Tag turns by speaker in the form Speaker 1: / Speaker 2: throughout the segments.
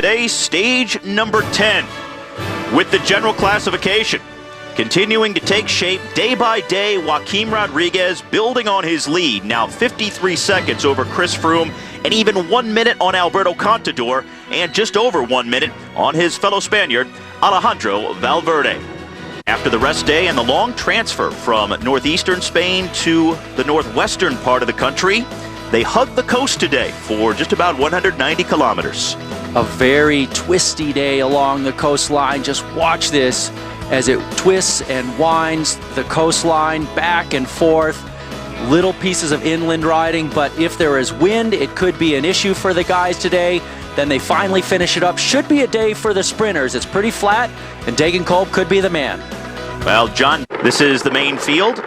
Speaker 1: today's stage number 10 with the general classification. Continuing to take shape day by day, Joaquim Rodriguez building on his lead, now 53 seconds over Chris Froome, and even 1 minute on Alberto Contador, and just over 1 minute on his fellow Spaniard, Alejandro Valverde. After the rest day and the long transfer from northeastern Spain to the northwestern part of the country, they hugged the coast today for just about 190 kilometers.
Speaker 2: A very twisty day along the coastline. Just watch this as it twists and winds the coastline back and forth. Little pieces of inland riding, but if there is wind, it could be an issue for the guys today. Then they finally finish it up. Should be a day for the sprinters. It's pretty flat, and Degenkolb could be the man.
Speaker 1: Well, John, this is the main field,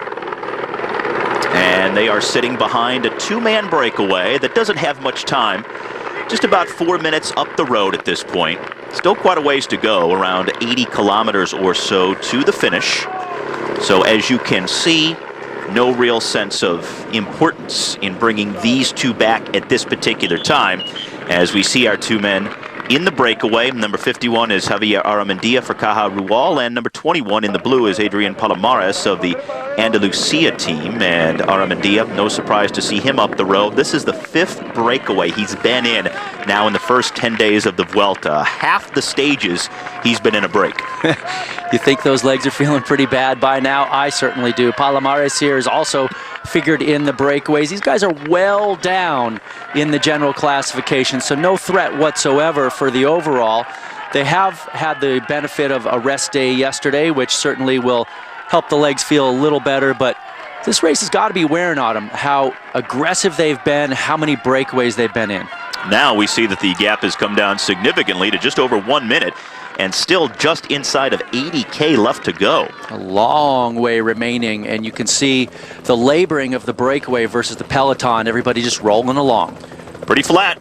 Speaker 1: and they are sitting behind a two-man breakaway that doesn't have much time. Just about 4 minutes up the road at this point. Still quite a ways to go, around 80 kilometers or so to the finish. So as you can see, no real sense of importance in bringing these two back at this particular time, as we see our two men in the breakaway. Number 51 is Javier Aramendia for Caja Rural, and number 21 in the blue is Adrian Palomares of the Andalucia team. And Aramendia, no surprise to see him up the road. This is the 5th breakaway he's been in now in the first 10 days of the Vuelta. Half the stages he's been in a break.
Speaker 2: You think those legs are feeling pretty bad by now? I certainly do. Palomares here is also figured in the breakaways. These guys are well down in the general classification, so no threat whatsoever for the overall. They have had the benefit of a rest day yesterday, which certainly will help the legs feel a little better, but this race has got to be wearing on them, how aggressive they've been, how many breakaways they've been in.
Speaker 1: Now we see that the gap has come down significantly to just over 1 minute, and still just inside of 80K left to go.
Speaker 2: A long way remaining, and you can see the laboring of the breakaway versus the peloton. Everybody just rolling along.
Speaker 1: Pretty flat.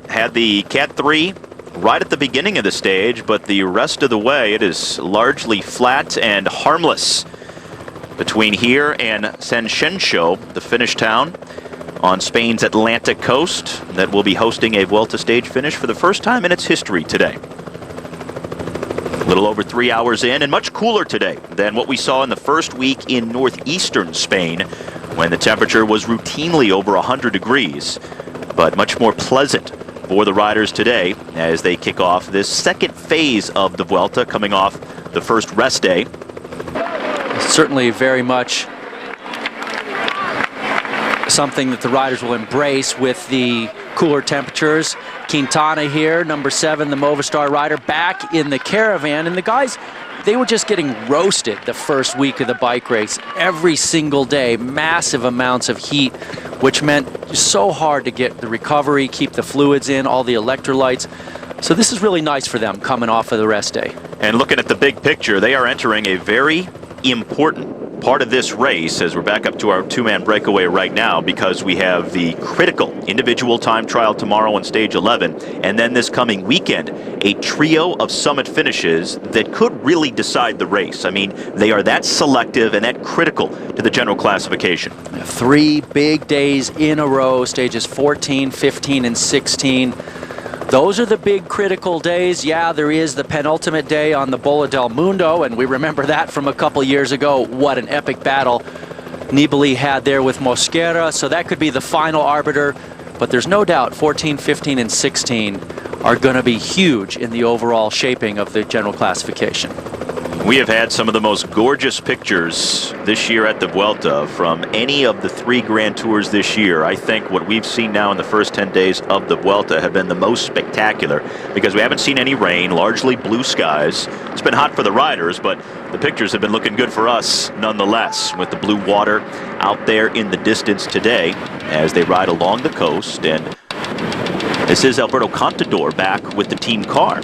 Speaker 1: Had the Cat 3 right at the beginning of the stage, but the rest of the way it is largely flat and harmless between here and Sanxenxo, the Finnish town on Spain's Atlantic coast that will be hosting a Vuelta stage finish for the first time in its history today. A little over 3 hours in, and much cooler today than what we saw in the first week in northeastern Spain, when the temperature was routinely over 100 degrees, but much more pleasant for the riders today as they kick off this second phase of the Vuelta, coming off the first rest day.
Speaker 2: Certainly very much something that the riders will embrace with the cooler temperatures. Quintana here, number 7, the Movistar rider, back in the caravan, and the guys, they were just getting roasted the first week of the bike race. Every single day, massive amounts of heat, which meant so hard to get the recovery, keep the fluids in, all the electrolytes. So this is really nice for them coming off of the rest day.
Speaker 1: And looking at the big picture, they are entering a very important part of this race as we're back up to our two-man breakaway right now, because we have the critical individual time trial tomorrow on stage 11, and then this coming weekend a trio of summit finishes that could really decide the race. I mean, they are that selective and that critical to the general classification.
Speaker 2: 3 big days in a row, stages 14, 15, and 16. Those are the big critical days. Yeah, there is the penultimate day on the Bola del Mundo, and we remember that from a couple years ago. What an epic battle Nibali had there with Mosquera, so that could be the final arbiter. But there's no doubt 14, 15, and 16 are going to be huge in the overall shaping of the general classification.
Speaker 1: We have had some of the most gorgeous pictures this year at the Vuelta from any of the 3 Grand Tours this year. I think what we've seen now in the first 10 days of the Vuelta have been the most spectacular, because we haven't seen any rain, largely blue skies. It's been hot for the riders, but the pictures have been looking good for us nonetheless, with the blue water out there in the distance today as they ride along the coast. And this is Alberto Contador back with the team car.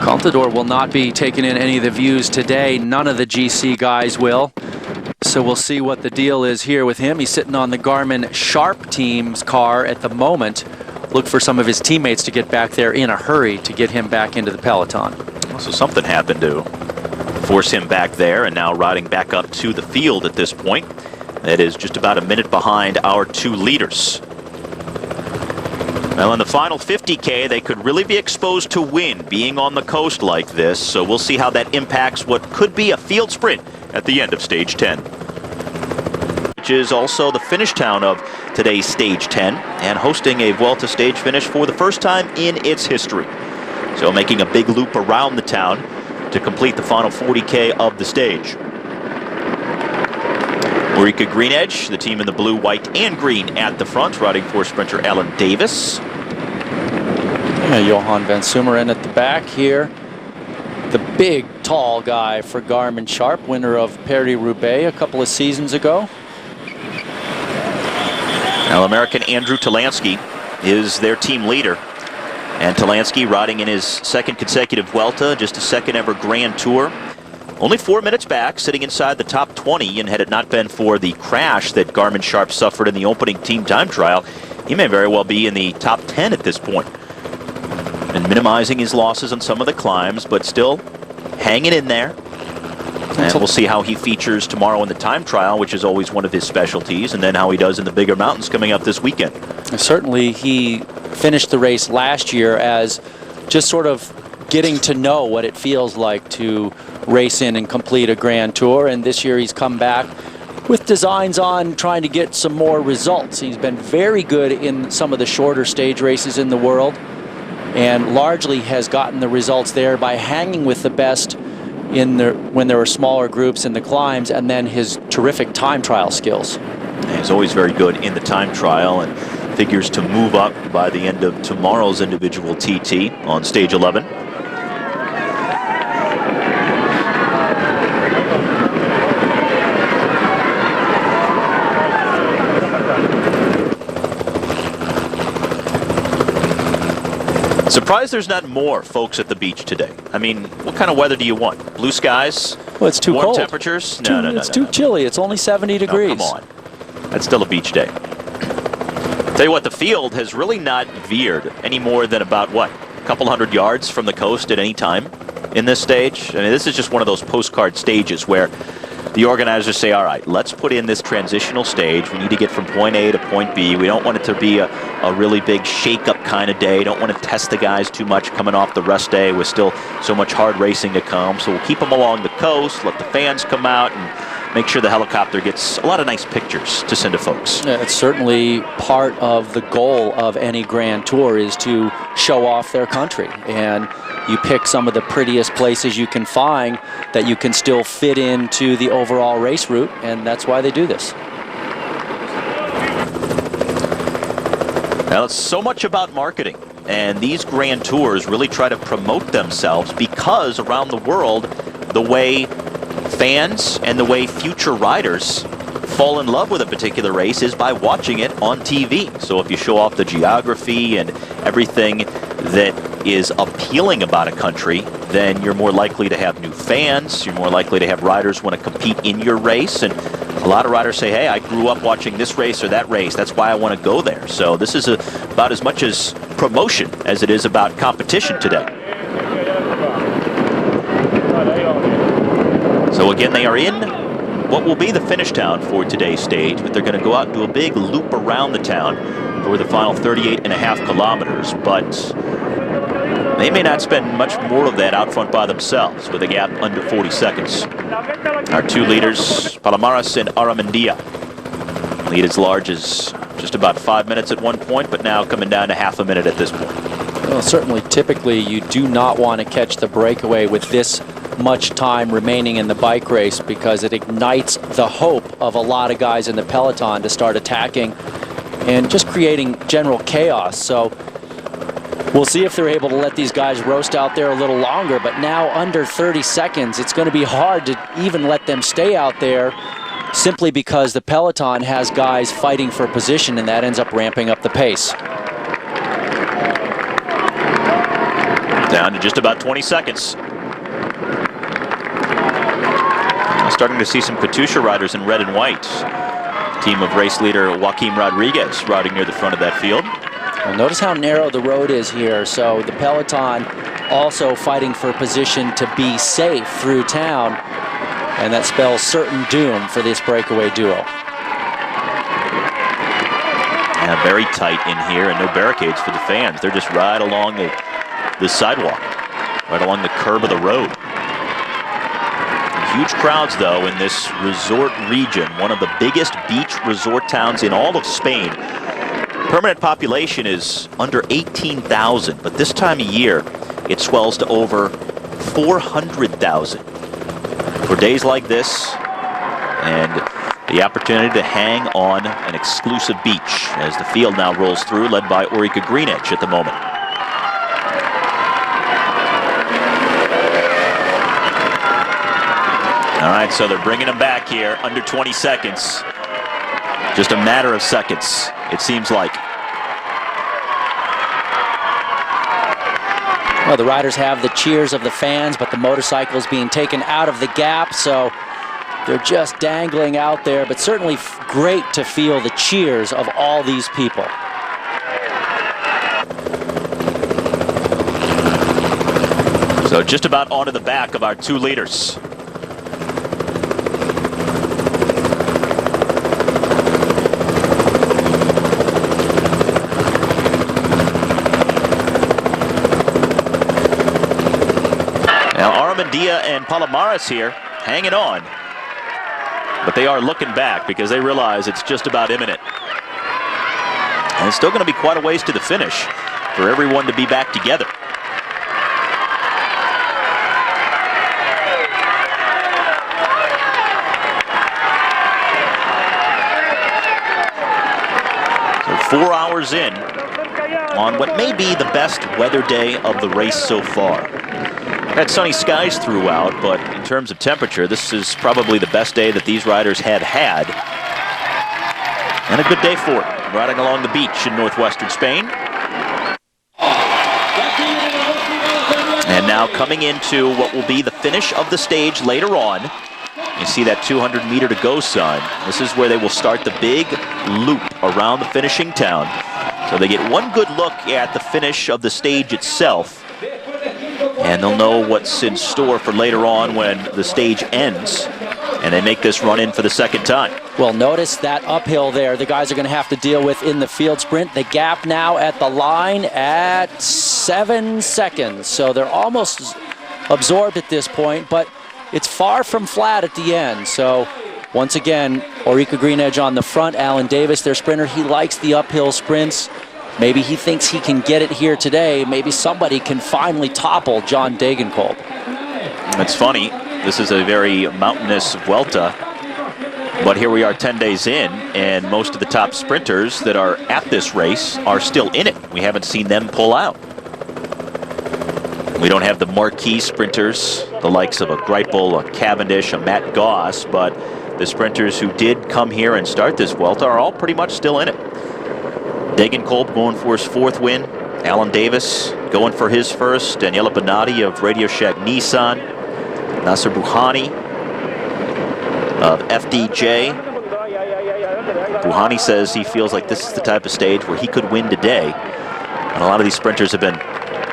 Speaker 2: Contador will not be taking in any of the views today. None of the GC guys will. So we'll see what the deal is here with him. He's sitting on the Garmin Sharp team's car at the moment. Look for some of his teammates to get back there in a hurry to get him back into the peloton.
Speaker 1: So something happened to force him back there, and now riding back up to the field at this point. That is just about a minute behind our 2 leaders. Well, in the final 50K, they could really be exposed to wind being on the coast like this, so we'll see how that impacts what could be a field sprint at the end of Stage 10. Which is also the finish town of today's Stage 10, and hosting a Vuelta stage finish for the first time in its history. So making a big loop around the town to complete the final 40K of the stage. Ulrika Greenedge, the team in the blue, white, and green at the front, riding for sprinter Alan Davis.
Speaker 2: Yeah, Johan van Sumeren at the back here. The big, tall guy for Garmin Sharp, winner of Paris-Roubaix a couple of seasons ago.
Speaker 1: Now, American Andrew Talansky is their team leader. And Talansky riding in his second consecutive Vuelta, just a second ever Grand Tour. Only 4 minutes back, sitting inside the top 20, and had it not been for the crash that Garmin Sharp suffered in the opening team time trial, he may very well be in the top 10 at this point. And minimizing his losses on some of the climbs, but still hanging in there. And we'll see how he features tomorrow in the time trial, which is always one of his specialties, and then how he does in the bigger mountains coming up this weekend.
Speaker 2: Certainly, he finished the race last year as just sort of getting to know what it feels like to race in and complete a Grand Tour, and this year he's come back with designs on trying to get some more results. He's been very good in some of the shorter stage races in the world, and largely has gotten the results there by hanging with the best in when there were smaller groups in the climbs, and then his terrific time trial skills.
Speaker 1: And he's always very good in the time trial, and figures to move up by the end of tomorrow's individual TT on stage 11. Surprised there's not more folks at the beach today. I mean, what kind of weather do you want? Blue skies?
Speaker 2: Well, it's too
Speaker 1: warm
Speaker 2: cold.
Speaker 1: Temperatures?
Speaker 2: No, it's too chilly. It's only 70 degrees.
Speaker 1: No, come on. That's still a beach day. Tell you what, the field has really not veered any more than about, what, a couple hundred yards from the coast at any time in this stage? I mean, this is just one of those postcard stages where the organizers say, all right, let's put in this transitional stage. We need to get from point A to point B. We don't want it to be a really big shake-up kind of day. Don't want to test the guys too much coming off the rest day with still so much hard racing to come. So we'll keep them along the coast, let the fans come out, and make sure the helicopter gets a lot of nice pictures to send to folks.
Speaker 2: Yeah, it's certainly part of the goal of any Grand Tour is to show off their country. And you pick some of the prettiest places you can find that you can still fit into the overall race route, and that's why they do this.
Speaker 1: Now, it's so much about marketing, and these Grand Tours really try to promote themselves because around the world, the way fans and the way future riders fall in love with a particular race is by watching it on TV. So if you show off the geography and everything that is appealing about a country, then you're more likely to have new fans. You're more likely to have riders want to compete in your race. And a lot of riders say, hey, I grew up watching this race or that race. That's why I want to go there. So this is about as much as promotion as it is about competition today. So again, they are in what will be the finish town for today's stage, but they're going to go out and do a big loop around the town for the final 38.5 kilometers. But they may not spend much more of that out front by themselves with a gap under 40 seconds. Our two leaders, Palomares and Aramendia, lead as large as just about 5 minutes at one point, but now coming down to half a minute at this point.
Speaker 2: Well, certainly, typically, you do not want to catch the breakaway with this much time remaining in the bike race because it ignites the hope of a lot of guys in the peloton to start attacking and just creating general chaos. So we'll see if they're able to let these guys roast out there a little longer, but now under 30 seconds, it's going to be hard to even let them stay out there simply because the peloton has guys fighting for position, and that ends up ramping up the pace.
Speaker 1: Down to just about 20 seconds. Starting to see some Katusha riders in red and white. Team of race leader Joaquim Rodriguez riding near the front of that field.
Speaker 2: Well, notice how narrow the road is here. So the peloton also fighting for position to be safe through town. And that spells certain doom for this breakaway duo.
Speaker 1: Yeah, very tight in here, and no barricades for the fans. They're just right along the sidewalk, right along the curb of the road. Huge crowds, though, in this resort region, one of the biggest beach resort towns in all of Spain. Permanent population is under 18,000, but this time of year, it swells to over 400,000. For days like this, and the opportunity to hang on an exclusive beach as the field now rolls through, led by Ulrika Greenedge at the moment. All right, so they're bringing him back here under 20 seconds. Just a matter of seconds, it seems like.
Speaker 2: Well, the riders have the cheers of the fans, but the motorcycle's being taken out of the gap, so they're just dangling out there, but certainly great to feel the cheers of all these people.
Speaker 1: So just about onto the back of our two leaders. Dia and Palomares here hanging on, but they are looking back because they realize it's just about imminent, and it's still going to be quite a ways to the finish for everyone to be back together. So 4 hours in on what may be the best weather day of the race so far. Had sunny skies throughout, but in terms of temperature, this is probably the best day that these riders have had. And a good day for it, riding along the beach in northwestern Spain. And now coming into what will be the finish of the stage later on. You see that 200 meter to go sign. This is where they will start the big loop around the finishing town. So they get one good look at the finish of the stage itself. And they'll know what's in store for later on when the stage ends and they make this run in for the second time.
Speaker 2: Well, notice that uphill there the guys are going to have to deal with in the field sprint. The gap now at the line at 7 seconds. So they're almost absorbed at this point, but it's far from flat at the end. So once again, Ulrika Greenedge on the front, Alan Davis, their sprinter, he likes the uphill sprints. Maybe he thinks he can get it here today. Maybe somebody can finally topple John Degenkolb.
Speaker 1: It's funny. This is a very mountainous Vuelta. But here we are 10 days in, and most of the top sprinters that are at this race are still in it. We haven't seen them pull out. We don't have the marquee sprinters, the likes of a Greipel, a Cavendish, a Matt Goss, but the sprinters who did come here and start this Vuelta are all pretty much still in it. Degenkolb going for his fourth win. Alan Davis going for his first. Daniela Bonatti of Radio Shack Nissan. Nasser Bouhanni of FDJ. Bouhanni says he feels like this is the type of stage where he could win today. And a lot of these sprinters have been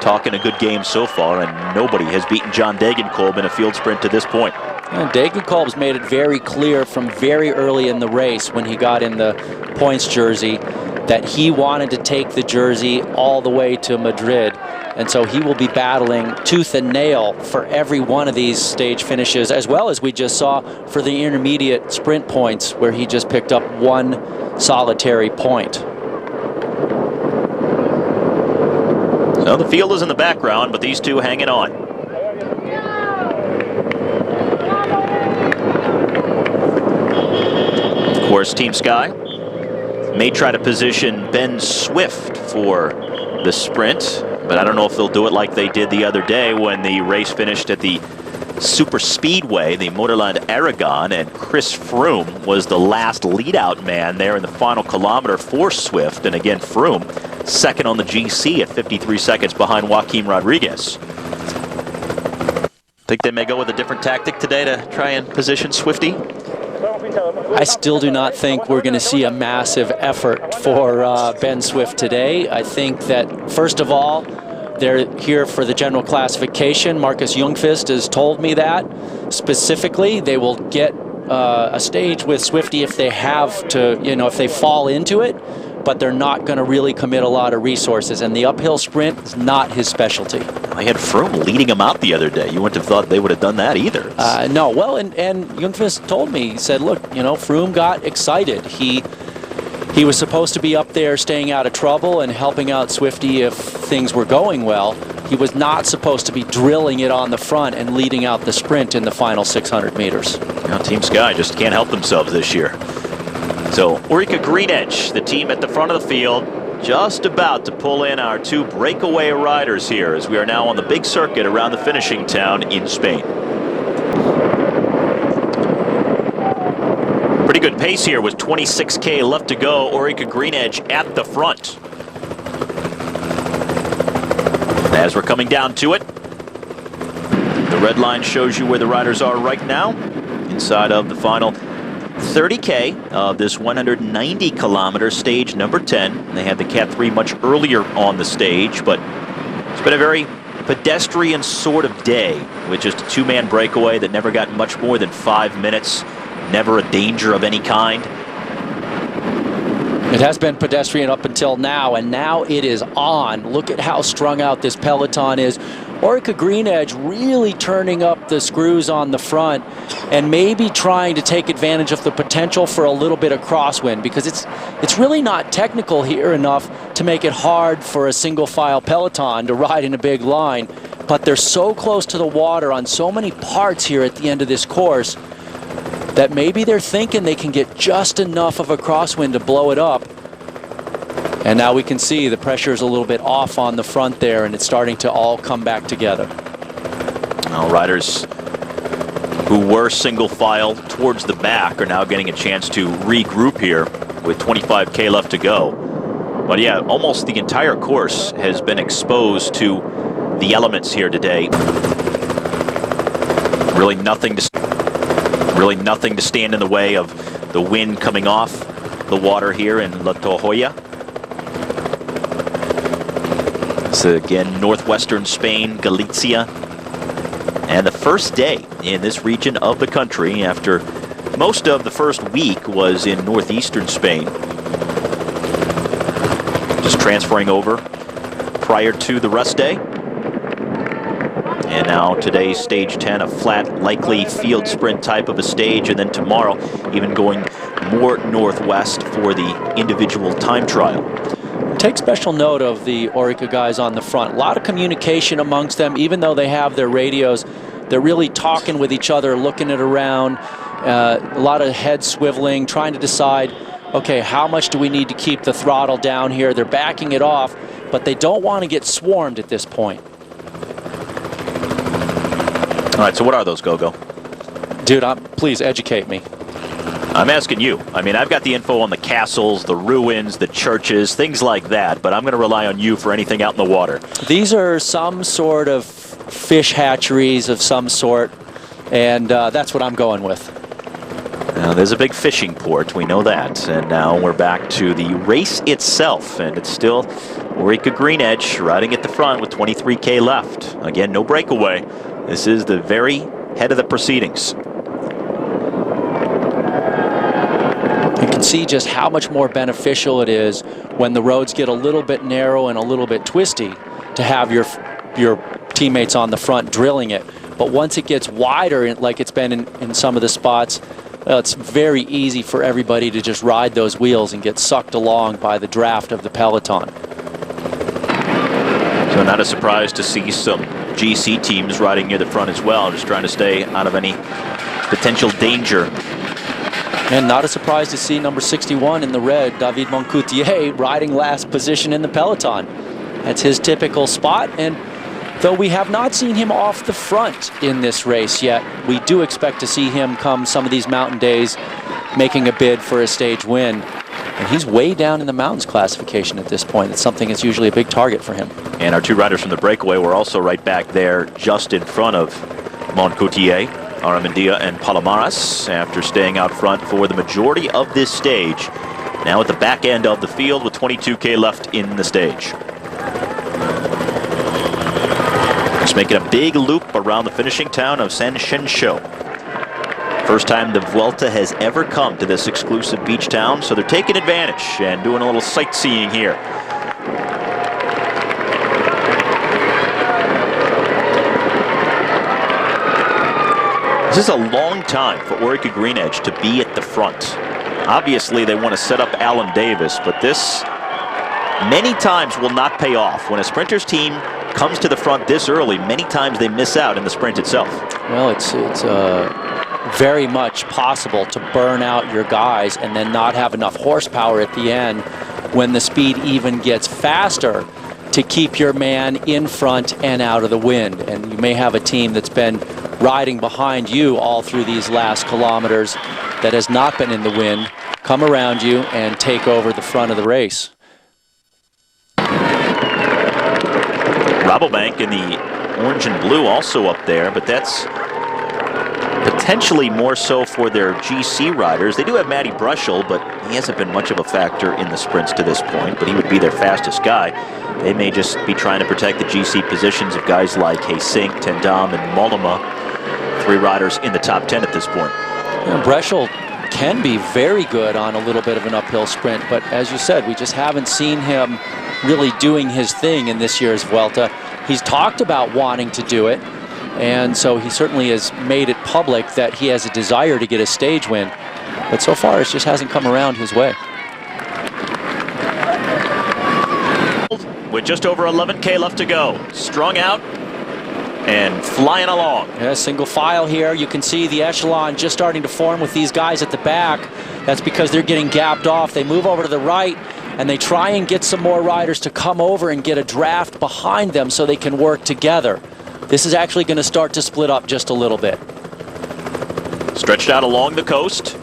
Speaker 1: talking a good game so far, and nobody has beaten John Degenkolb in a field sprint to this point.
Speaker 2: And Degenkolb's made it very clear from very early in the race when he got in the points jersey that he wanted to take the jersey all the way to Madrid. And so he will be battling tooth and nail for every one of these stage finishes, as well as we just saw for the intermediate sprint points where he just picked up one solitary point.
Speaker 1: So the field is in the background, but these two hanging on. Of course, Team Sky may try to position Ben Swift for the sprint, but I don't know if they'll do it like they did the other day when the race finished at the Super Speedway, the Motorland Aragon, and Chris Froome was the last lead-out man there in the final kilometer for Swift. And again, Froome second on the GC at 53 seconds behind Joaquim Rodriguez. Think they may go with a different tactic today to try and position Swifty?
Speaker 2: I still do not think we're going to see a massive effort for Ben Swift today. I think that, first of all, they're here for the general classification. Marcus Ljungqvist has told me that. Specifically, they will get a stage with Swifty if they have to, if they fall into it. but they're not going to really commit a lot of resources. And the uphill sprint is not his specialty.
Speaker 1: I had Froome leading him out the other day. You wouldn't have thought they would have done that either.
Speaker 2: No, well, and Ljungqvist told me, he said, look, you know, Froome got excited. He was supposed to be up there staying out of trouble and helping out Swifty if things were going well. He was not supposed to be drilling it on the front and leading out the sprint in the final 600 meters.
Speaker 1: Now, Team Sky just can't help themselves this year. So, Ulrika Greenedge, the team at the front of the field, just about to pull in our two breakaway riders here as we are now on the big circuit around the finishing town in Spain. Pretty good pace here with 26K left to go. Ulrika Greenedge at the front. As we're coming down to it, the red line shows you where the riders are right now inside of the final 30K of this 190-kilometer stage number 10. They had the Cat 3 much earlier on the stage, but it's been a very pedestrian sort of day with just a two-man breakaway that never got much more than 5 minutes. Never a danger of any kind.
Speaker 2: It has been pedestrian up until now, and now it is on. Look at how strung out this peloton is. Ulrika Greenedge really turning up the screws on the front and maybe trying to take advantage of the potential for a little bit of crosswind, because it's really not technical here enough to make it hard for a single file peloton to ride in a big line. But they're so close to the water on so many parts here at the end of this course that maybe they're thinking they can get just enough of a crosswind to blow it up. And now we can see the pressure is a little bit off on the front there, and it's starting to all come back together.
Speaker 1: Now, riders who were single file towards the back are now getting a chance to regroup here with 25K left to go. But yeah, almost the entire course has been exposed to the elements here today. Really nothing to stand in the way of the wind coming off the water here in La Tojoya. It's again northwestern Spain, Galicia, and the first day in this region of the country after most of the first week was in northeastern Spain. Just transferring over prior to the rest day. And now today's stage 10, a flat, likely field sprint type of a stage, and then tomorrow even going more northwest for the individual time trial.
Speaker 2: Take special note of the Ulrika guys on the front. A lot of communication amongst them, even though they have their radios. They're really talking with each other, looking it around, a lot of head swiveling, trying to decide, okay, how much do we need to keep the throttle down here? They're backing it off, but they don't want to get swarmed at this point.
Speaker 1: All right, so what are those, Gogo?
Speaker 2: Dude, please educate me.
Speaker 1: I'm asking you. I mean, I've got the info on the castles, the ruins, the churches, things like that, but I'm going to rely on you for anything out in the water.
Speaker 2: These are some sort of fish hatcheries of some sort, and that's what I'm going with.
Speaker 1: Now, there's a big fishing port, we know that, and now we're back to the race itself, and it's still Ulrika Greenedge riding at the front with 23K left. Again, no breakaway. This is the very head of the proceedings.
Speaker 2: You can see just how much more beneficial it is when the roads get a little bit narrow and a little bit twisty to have your teammates on the front drilling it. But once it gets wider, like it's been in some of the spots, it's very easy for everybody to just ride those wheels and get sucked along by the draft of the peloton.
Speaker 1: So not a surprise to see some GC teams riding near the front as well, just trying to stay out of any potential danger.
Speaker 2: And not a surprise to see number 61 in the red, David Moncoutier, riding last position in the peloton. That's his typical spot, and though we have not seen him off the front in this race yet, we do expect to see him come some of these mountain days making a bid for a stage win. And he's way down in the mountains classification at this point. It's something that's usually a big target for him.
Speaker 1: And our two riders from the breakaway were also right back there just in front of Moncoutier, Aramendia and Palomares, after staying out front for the majority of this stage. Now at the back end of the field with 22K left in the stage. Just making a big loop around the finishing town of San Shensho. First time the Vuelta has ever come to this exclusive beach town, so they're taking advantage and doing a little sightseeing here. This is a long time for Orica Green Edge to be at the front. Obviously, they want to set up Alan Davis, but this many times will not pay off. When a sprinter's team comes to the front this early, many times they miss out in the sprint itself.
Speaker 2: Well, it's very much possible to burn out your guys and then not have enough horsepower at the end when the speed even gets faster to keep your man in front and out of the wind. And you may have a team that's been riding behind you all through these last kilometers that has not been in the wind, come around you and take over the front of the race.
Speaker 1: Rabobank in the orange and blue also up there, but that's potentially more so for their GC riders. They do have Matty Brushel, but he hasn't been much of a factor in the sprints to this point, but he would be their fastest guy. They may just be trying to protect the GC positions of guys like Haysink, Tendam, and Mollema. 3 riders in the top 10 at this point.
Speaker 2: Yeah, Brushel can be very good on a little bit of an uphill sprint, but as you said, we just haven't seen him really doing his thing in this year's Vuelta. He's talked about wanting to do it, and so he certainly has made it public that he has a desire to get a stage win, but so far it just hasn't come around his way.
Speaker 1: With just over 11K left to go, strung out and flying along.
Speaker 2: Yeah, single file here. You can see the echelon just starting to form with these guys at the back. That's because they're getting gapped off. They move over to the right and they try and get some more riders to come over and get a draft behind them so they can work together. This is actually going to start to split up just a little bit.
Speaker 1: Stretched out along the coast,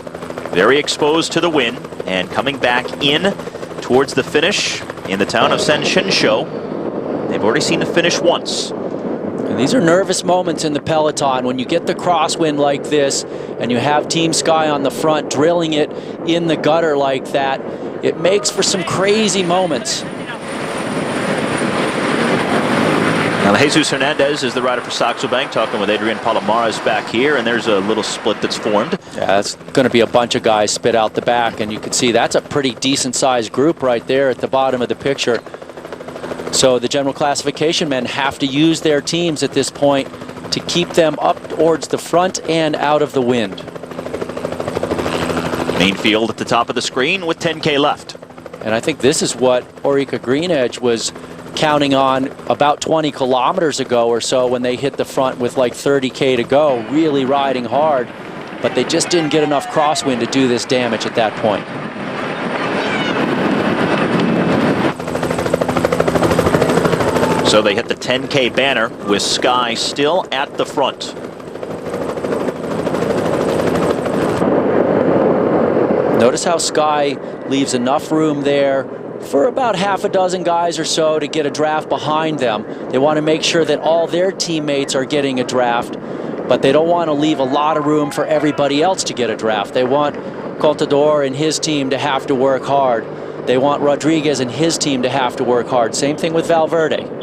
Speaker 1: very exposed to the wind, and coming back in towards the finish in the town of Saint-Chenchaud. They've already seen the finish once.
Speaker 2: And these are nervous moments in the peloton when you get the crosswind like this and you have Team Sky on the front drilling it in the gutter like that. It makes for some crazy moments.
Speaker 1: Now, Jesus Hernandez is the rider for Saxo Bank, talking with Adrian Palomares back here, and there's a little split that's formed.
Speaker 2: Yeah, it's going to be a bunch of guys spit out the back, and you can see that's a pretty decent-sized group right there at the bottom of the picture. So the general classification men have to use their teams at this point to keep them up towards the front and out of the wind.
Speaker 1: Main field at the top of the screen with 10K left.
Speaker 2: And I think this is what Orica Green Edge was counting on about 20 kilometers ago or so when they hit the front with like 30K to go, really riding hard. But they just didn't get enough crosswind to do this damage at that point.
Speaker 1: So they hit the 10K banner with Sky still at the front.
Speaker 2: Notice how Sky leaves enough room there for about half a dozen guys or so to get a draft behind them. They want to make sure that all their teammates are getting a draft, but they don't want to leave a lot of room for everybody else to get a draft. They want Contador and his team to have to work hard. They want Rodriguez and his team to have to work hard. Same thing with Valverde.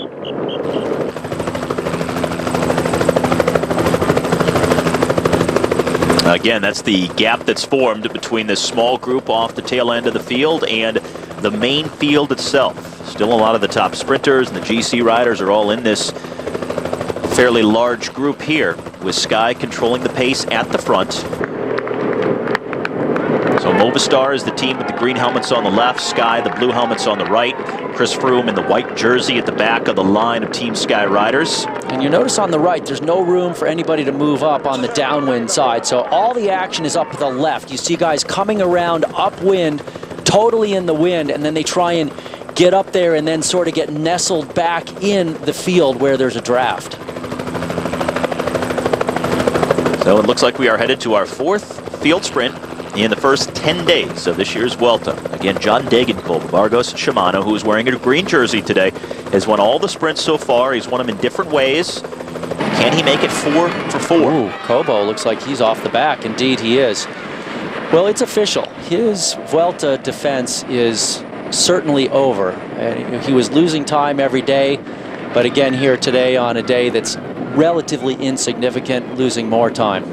Speaker 1: Again, that's the gap that's formed between this small group off the tail end of the field and the main field itself. Still a lot of the top sprinters and the GC riders are all in this fairly large group here, with Sky controlling the pace at the front. So Movistar is the team with the green helmets on the left, Sky the blue helmets on the right. Chris Froome in the white jersey at the back of the line of Team Sky riders.
Speaker 2: And you notice on the right, there's no room for anybody to move up on the downwind side. So all the action is up to the left. You see guys coming around upwind, totally in the wind, and then they try and get up there and then sort of get nestled back in the field where there's a draft.
Speaker 1: So it looks like we are headed to our 4th field sprint in the first 10 days of this year's Vuelta. Again, John Degenkolb of Argos Shimano, who is wearing a green jersey today, has won all the sprints so far. He's won them in different ways. Can he make it 4 for 4?
Speaker 2: Ooh, Kobo looks like he's off the back. Indeed, he is. Well, it's official. His Vuelta defense is certainly over. He was losing time every day, but again here today on a day that's relatively insignificant, losing more time.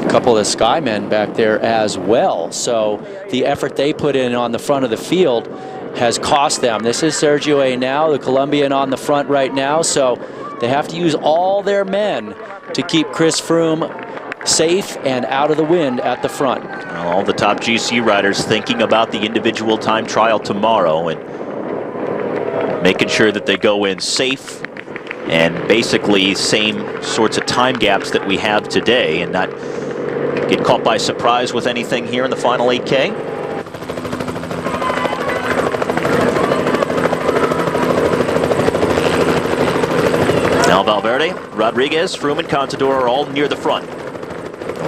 Speaker 2: couple of Skymen back there as well. So the effort they put in on the front of the field has cost them. This is Sergio A now, the Colombian on the front right now. So they have to use all their men to keep Chris Froome safe and out of the wind at the front.
Speaker 1: All the top GC riders thinking about the individual time trial tomorrow and making sure that they go in safe and basically same sorts of time gaps that we have today and not get caught by surprise with anything here in the final 8K. Now Valverde, Rodriguez, Froome, and Contador are all near the front.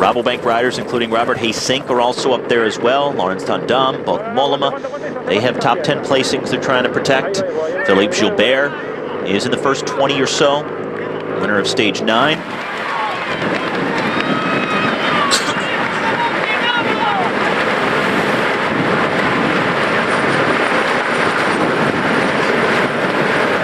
Speaker 1: Rabobank riders, including Robert Haysink, are also up there as well. Lawrence Tandam, Bob Mollema, they have top 10 placings they're trying to protect. Philippe Gilbert is in the first 20 or so. Winner of stage 9.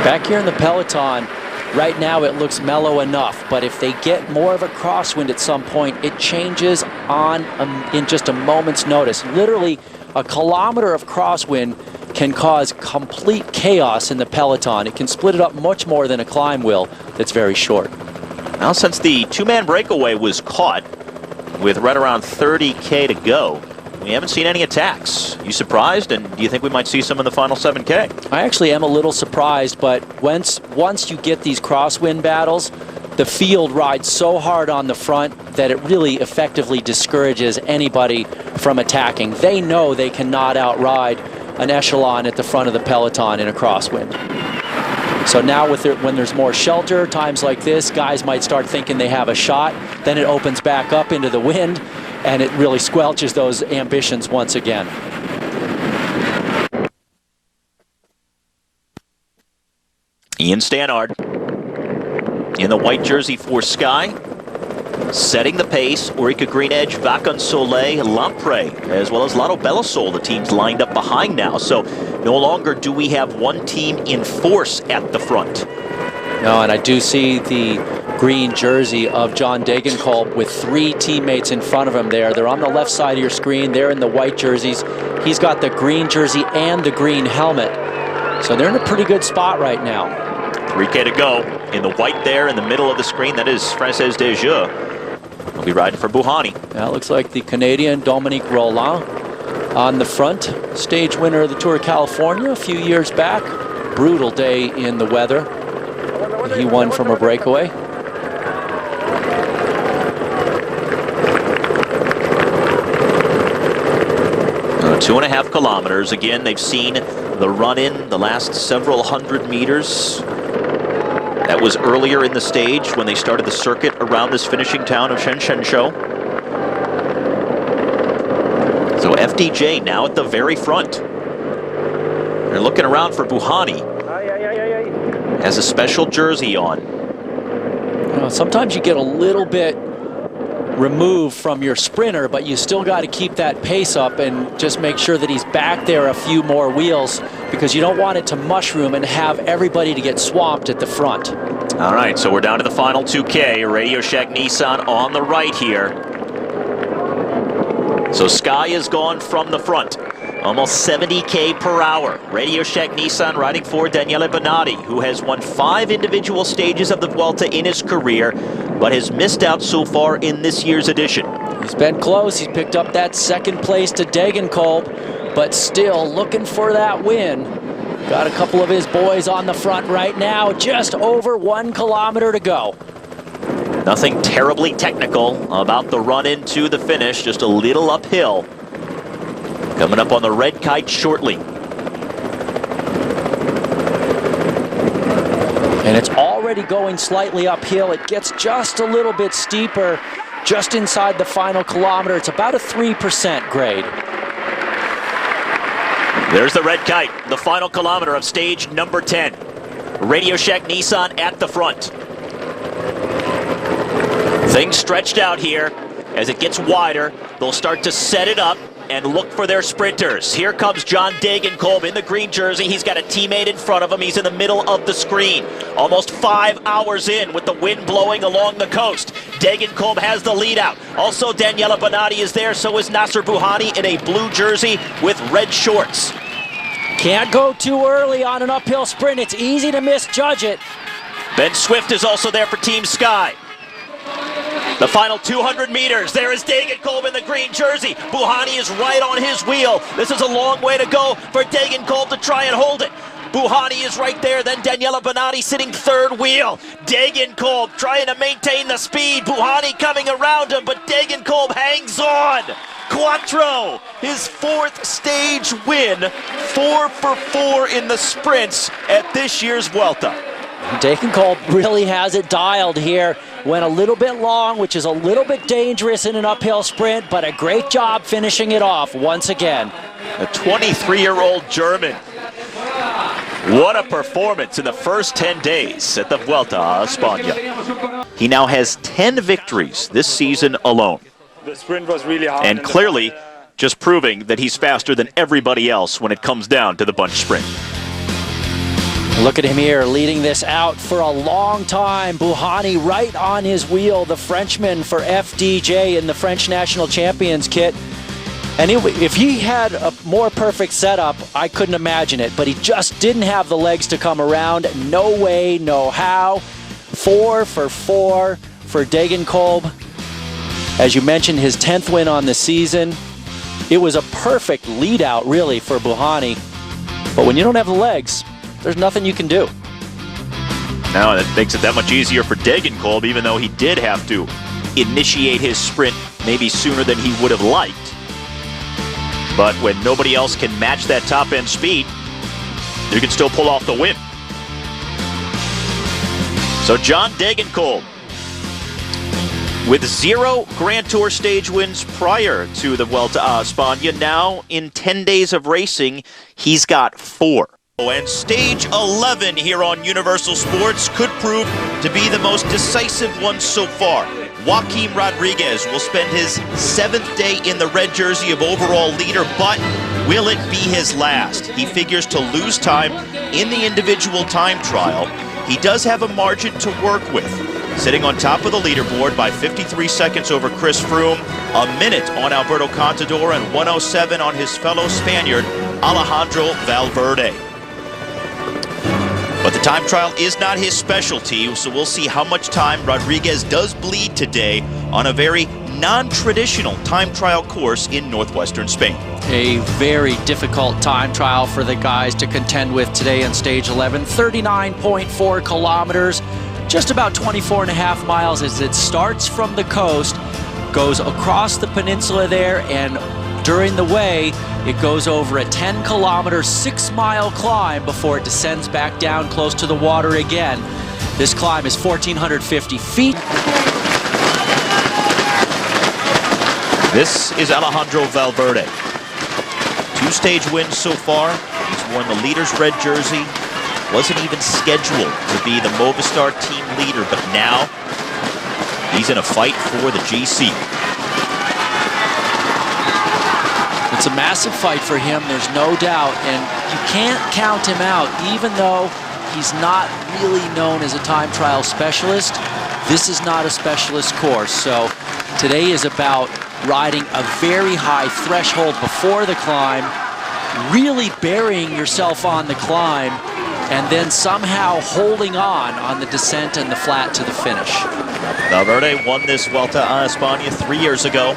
Speaker 2: Back here in the peloton, right now it looks mellow enough, but if they get more of a crosswind at some point, it changes in just a moment's notice. Literally, a kilometer of crosswind can cause complete chaos in the peloton. It can split it up much more than a climb will that's very short.
Speaker 1: Now, since the two-man breakaway was caught with right around 30K to go, we haven't seen any attacks. You surprised, and do you think we might see some in the final 7K?
Speaker 2: I actually am a little surprised, but once you get these crosswind battles, the field rides so hard on the front that it really effectively discourages anybody from attacking. They know they cannot outride an echelon at the front of the peloton in a crosswind. So now when there's more shelter, times like this, guys might start thinking they have a shot. Then it opens back up into the wind, and it really squelches those ambitions once again.
Speaker 1: Ian Stannard in the white jersey for Sky, setting the pace. Orica Green Edge, Vacan Soleil, Lampre, as well as Lotto Belisol, the teams lined up behind now. So no longer do we have one team in force at the front.
Speaker 2: No, and I do see the green jersey of John Degenkolb with 3 teammates in front of him there. They're on the left side of your screen. They're in the white jerseys. He's got the green jersey and the green helmet. So they're in a pretty good spot right now.
Speaker 1: 3K to go. In the white there in the middle of the screen, that is Frances Desjeux. He'll be riding for Buhani.
Speaker 2: That looks like the Canadian Dominique Roland on the front. Stage winner of the Tour of California a few years back. Brutal day in the weather. He won from a breakaway.
Speaker 1: Uh, 2.5 kilometers. Again, they've seen the run-in the last several hundred meters. That was earlier in the stage when they started the circuit around this finishing town of Shenzhou. So FDJ now at the very front. They're looking around for Buhani. Has a special jersey on.
Speaker 2: You know, sometimes you get a little bit removed from your sprinter, but you still got to keep that pace up and just make sure that he's back there a few more wheels, because you don't want it to mushroom and have everybody to get swamped at the front.
Speaker 1: All right, so we're down to the final 2K. Radio Shack Nissan on the right here. So Sky is gone from the front. Almost 70K per hour. Radio Shack Nissan riding for Daniele Bonatti, who has won 5 individual stages of the Vuelta in his career, but has missed out so far in this year's edition.
Speaker 2: He's been close. He's picked up that second place to Degenkolb, but still looking for that win. Got a couple of his boys on the front right now. Just over 1 kilometer to go.
Speaker 1: Nothing terribly technical about the run into the finish, just a little uphill. Coming up on the red kite shortly.
Speaker 2: And it's already going slightly uphill. It gets just a little bit steeper just inside the final kilometer. It's about a 3% grade.
Speaker 1: There's the red kite, the final kilometer of stage number 10. Radio Shack Nissan at the front. Things stretched out here. As it gets wider, they'll start to set it up and look for their sprinters. Here comes John Degenkolb in the green jersey. He's got a teammate in front of him. He's in the middle of the screen. Almost 5 hours in with the wind blowing along the coast. Degenkolb has the lead out. Also, Daniela Bonatti is there. So is Nasser Bouhanni in a blue jersey with red shorts.
Speaker 2: Can't go too early on an uphill sprint. It's easy to misjudge it.
Speaker 1: Ben Swift is also there for Team Sky. The final 200 meters. There is Degenkolb in the green jersey. Bouhanni is right on his wheel. This is a long way to go for Degenkolb to try and hold it. Bouhanni is right there. Then Daniela Bonatti sitting third wheel. Degenkolb trying to maintain the speed. Bouhanni coming around him, but Degenkolb hangs on. Quattro, his fourth stage win. 4 for 4 in the sprints at this year's Vuelta.
Speaker 2: Degenkolb really has it dialed here. Went a little bit long, which is a little bit dangerous in an uphill sprint, but a great job finishing it off once again.
Speaker 1: A 23-year-old German. What a performance in the first 10 days at the Vuelta a Espana. He now has 10 victories this season alone.
Speaker 3: The sprint was really hard.
Speaker 1: And clearly just proving that he's faster than everybody else when it comes down to the bunch sprint.
Speaker 2: Look at him here, leading this out for a long time. Bouhanni right on his wheel, the Frenchman for FDJ in the French National Champions kit. And if he had a more perfect setup, I couldn't imagine it. But he just didn't have the legs to come around. No way, no how. 4 for 4 for Degenkolb. As you mentioned, his 10th win on the season. It was a perfect lead out, really, for Bouhanni. But when you don't have the legs, there's nothing you can do.
Speaker 1: Now that makes it that much easier for Degenkolb, even though he did have to initiate his sprint maybe sooner than he would have liked. But when nobody else can match that top-end speed, you can still pull off the win. So John Degenkolb, with 0 Grand Tour stage wins prior to the Vuelta a Espana, now in 10 days of racing, he's got 4. And stage 11 here on Universal Sports could prove to be the most decisive one so far. Joaquim Rodriguez will spend his 7th day in the red jersey of overall leader, but will it be his last? He figures to lose time in the individual time trial. He does have a margin to work with, sitting on top of the leaderboard by 53 seconds over Chris Froome, a minute on Alberto Contador, and 107 on his fellow Spaniard, Alejandro Valverde. But the time trial is not his specialty, so we'll see how much time Rodriguez does bleed today on a very non-traditional time trial course in northwestern Spain.
Speaker 2: A very difficult time trial for the guys to contend with today on stage 11. 39.4 kilometers, just about 24 and a half miles as it starts from the coast, goes across the peninsula there, and during the way, it goes over a 10-kilometer, 6-mile climb before it descends back down close to the water again. This climb is 1,450 feet.
Speaker 1: This is Alejandro Valverde. 2 stage wins so far. He's worn the leader's red jersey. Wasn't even scheduled to be the Movistar team leader, but now he's in a fight for the GC.
Speaker 2: It's a massive fight for him, there's no doubt, and you can't count him out, even though he's not really known as a time trial specialist. This is not a specialist course, so today is about riding a very high threshold before the climb, really burying yourself on the climb, and then somehow holding on the descent and the flat to the finish.
Speaker 1: Valverde won this Vuelta a Espana 3 years ago,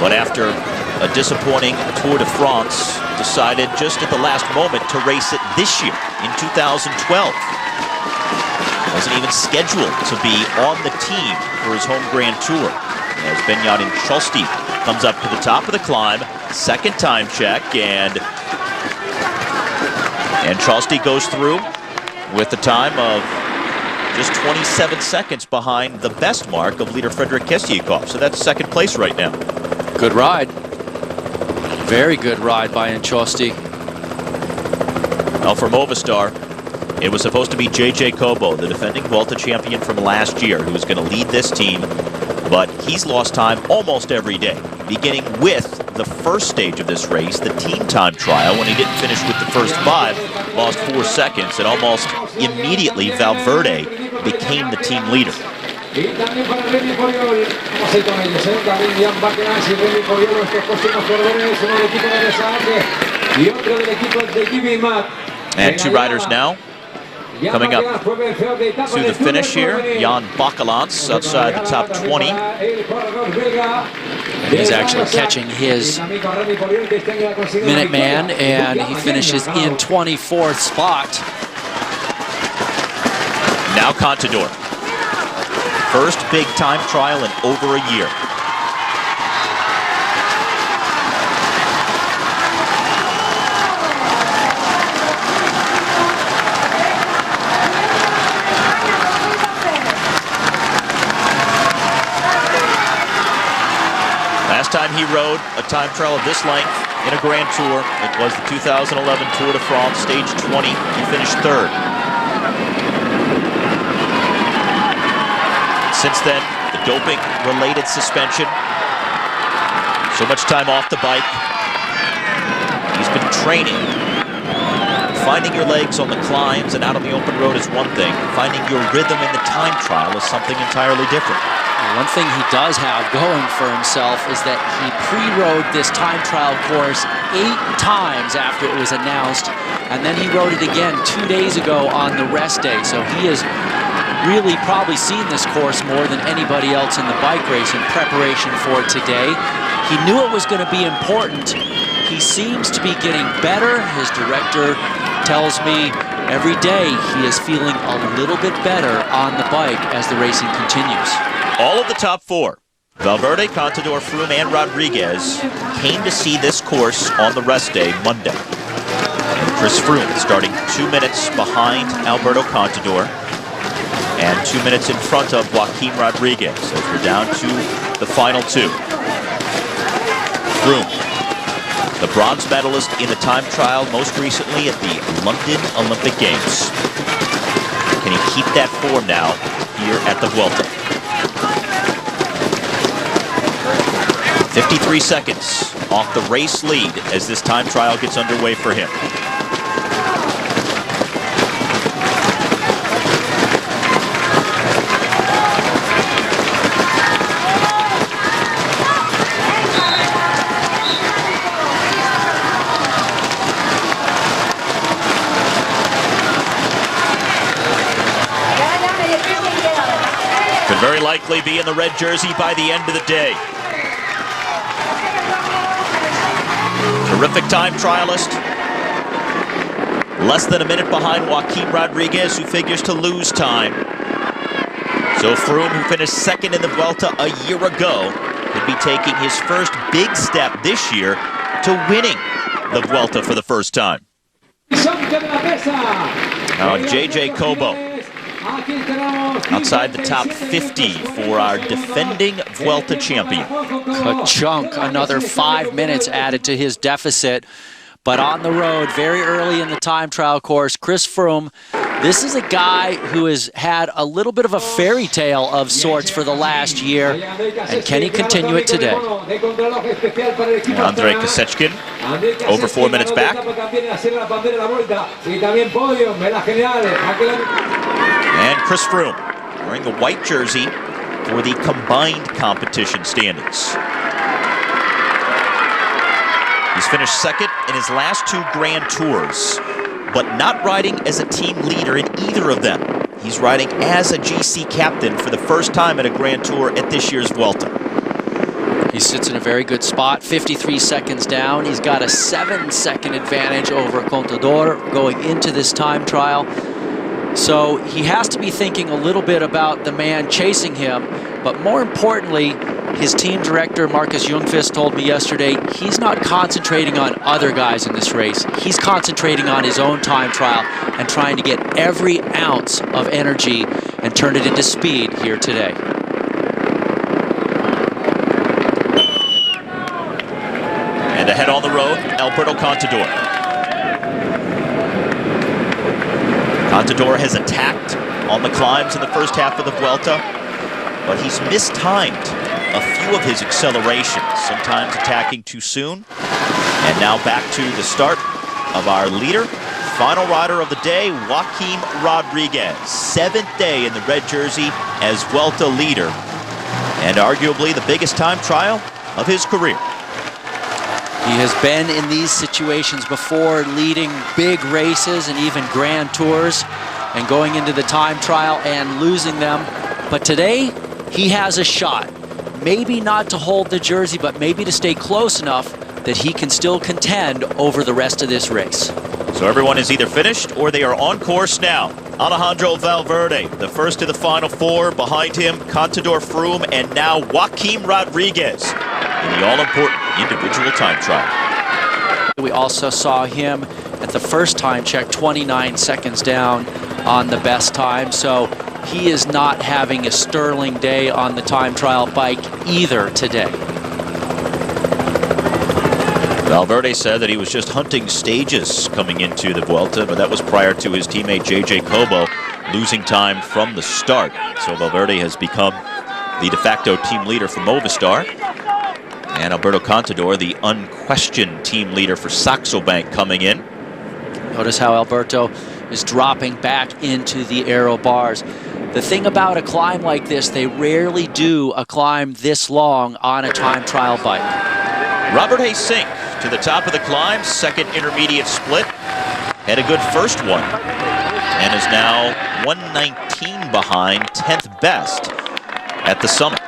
Speaker 1: but after a disappointing Tour de France, decided just at the last moment to race it this year in 2012. Wasn't even scheduled to be on the team for his home Grand Tour. As Benjamin Cholsti comes up to the top of the climb, second time check, and Cholsti goes through with the time of just 27 seconds behind the best mark of leader Frederick Kessiakoff. So that's second place right now.
Speaker 2: Good ride. Very good ride by Cholsti.
Speaker 1: Now for Movistar, it was supposed to be JJ Cobo, the defending Vuelta champion from last year, who was going to lead this team, but he's lost time almost every day, beginning with the first stage of this race, the team time trial, when he didn't finish with the first 5, lost 4 seconds, and almost immediately Valverde became the team leader.
Speaker 4: Y también para Remy Poriol, vamos a ir con ellos, también Jan Bakenas y Remy Poriol, nuestros próximos corredores, uno del equipo de Desarque y otro del equipo de Jimmy Matt.
Speaker 1: And two riders now coming up to the finish here. Jan Bakelans outside the top 20.
Speaker 2: He's actually catching his Minuteman, and he finishes in 24th spot.
Speaker 1: Now Contador. First big time trial in over a year. Last time he rode a time trial of this length in a Grand Tour, it was the 2011 Tour de France, stage 20. He finished third. Since then, the doping-related suspension. So much time off the bike. He's been training. Finding your legs on the climbs and out on the open road is one thing. Finding your rhythm in the time trial is something entirely different.
Speaker 2: One thing he does have going for himself is that he pre-rode this time trial course 8 times after it was announced, and then he rode it again 2 days ago on the rest day. So he has really probably seen this course more than anybody else in the bike race in preparation for today. He knew it was going to be important. He seems to be getting better. His director tells me every day he is feeling a little bit better on the bike as the racing continues.
Speaker 1: All of the top 4, Valverde, Contador, Froome, and Rodriguez, came to see this course on the rest day Monday. And Chris Froome starting 2 minutes behind Alberto Contador and 2 minutes in front of Joaquim Rodriguez as we're down to the final 2. Froome, the bronze medalist in the time trial most recently at the London Olympic Games. Can he keep that form now here at the Vuelta? 53 seconds off the race lead as this time trial gets underway for him. Could very likely be in the red jersey by the end of the day. Terrific time trialist. Less than a minute behind Joaquim Rodriguez, who figures to lose time. So Froome, who finished second in the Vuelta a year ago, could be taking his first big step this year to winning the Vuelta for the first time. Now JJ Cobo outside the top 50 for our defending Vuelta champion.
Speaker 2: Ka-chunk, another 5 minutes added to his deficit. But on the road, very early in the time trial course, Chris Froome, this is a guy who has had a little bit of a fairy tale of sorts for the last year. And can he continue it today?
Speaker 1: Andrei Kasechkin, over 4 minutes back. And Chris Froome, wearing the white jersey for the combined competition standings. He's finished second in his last 2 Grand Tours, but not riding as a team leader in either of them. He's riding as a GC captain for the first time at a Grand Tour at this year's Vuelta.
Speaker 2: He sits in a very good spot, 53 seconds down. He's got a 7-second advantage over Contador going into this time trial. So he has to be thinking a little bit about the man chasing him, but more importantly, his team director, Marcus Ljungqvist, told me yesterday he's not concentrating on other guys in this race. He's concentrating on his own time trial and trying to get every ounce of energy and turn it into speed here today.
Speaker 1: And ahead on the road, Alberto Contador. Contador has attacked on the climbs in the first half of the Vuelta, but he's mistimed a few of his accelerations, sometimes attacking too soon. And now back to the start of our leader, final rider of the day, Joaquim Rodriguez. 7th day in the red jersey as Vuelta leader, and arguably the biggest time trial of his career.
Speaker 2: He has been in these situations before, leading big races and even grand tours, and going into the time trial and losing them. But today, he has a shot. Maybe not to hold the jersey, but maybe to stay close enough that he can still contend over the rest of this race.
Speaker 1: So everyone is either finished or they are on course now. Alejandro Valverde, the first of the final four. Behind him, Contador, Froome, and now Joaquim Rodriguez in the all-important individual time trial.
Speaker 2: We also saw him at the first time check, 29 seconds down on the best time. So he is not having a sterling day on the time trial bike either today.
Speaker 1: Valverde said that he was just hunting stages coming into the Vuelta, but that was prior to his teammate JJ Cobo losing time from the start. So Valverde has become the de facto team leader for Movistar. And Alberto Contador, the unquestioned team leader for Saxo Bank, coming in.
Speaker 2: Notice how Alberto is dropping back into the aero bars. The thing about a climb like this, they rarely do a climb this long on a time trial bike.
Speaker 1: Robert Hayes-Sink to the top of the climb, second intermediate split. Had a good first one and is now 119 behind 10th best at the summit.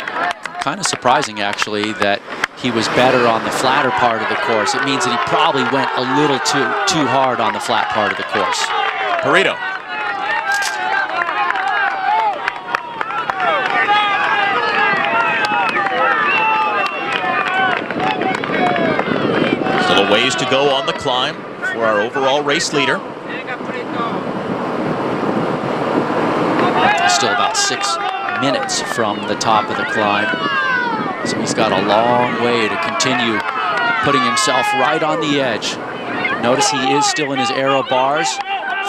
Speaker 2: Kind of surprising, actually, that he was better on the flatter part of the course. It means that he probably went a little too hard on the flat part of the course.
Speaker 1: Perito. Still a ways to go on the climb for our overall race leader.
Speaker 2: Still about 6 minutes from the top of the climb. So he's got a long way to continue putting himself right on the edge. Notice he is still in his aero bars.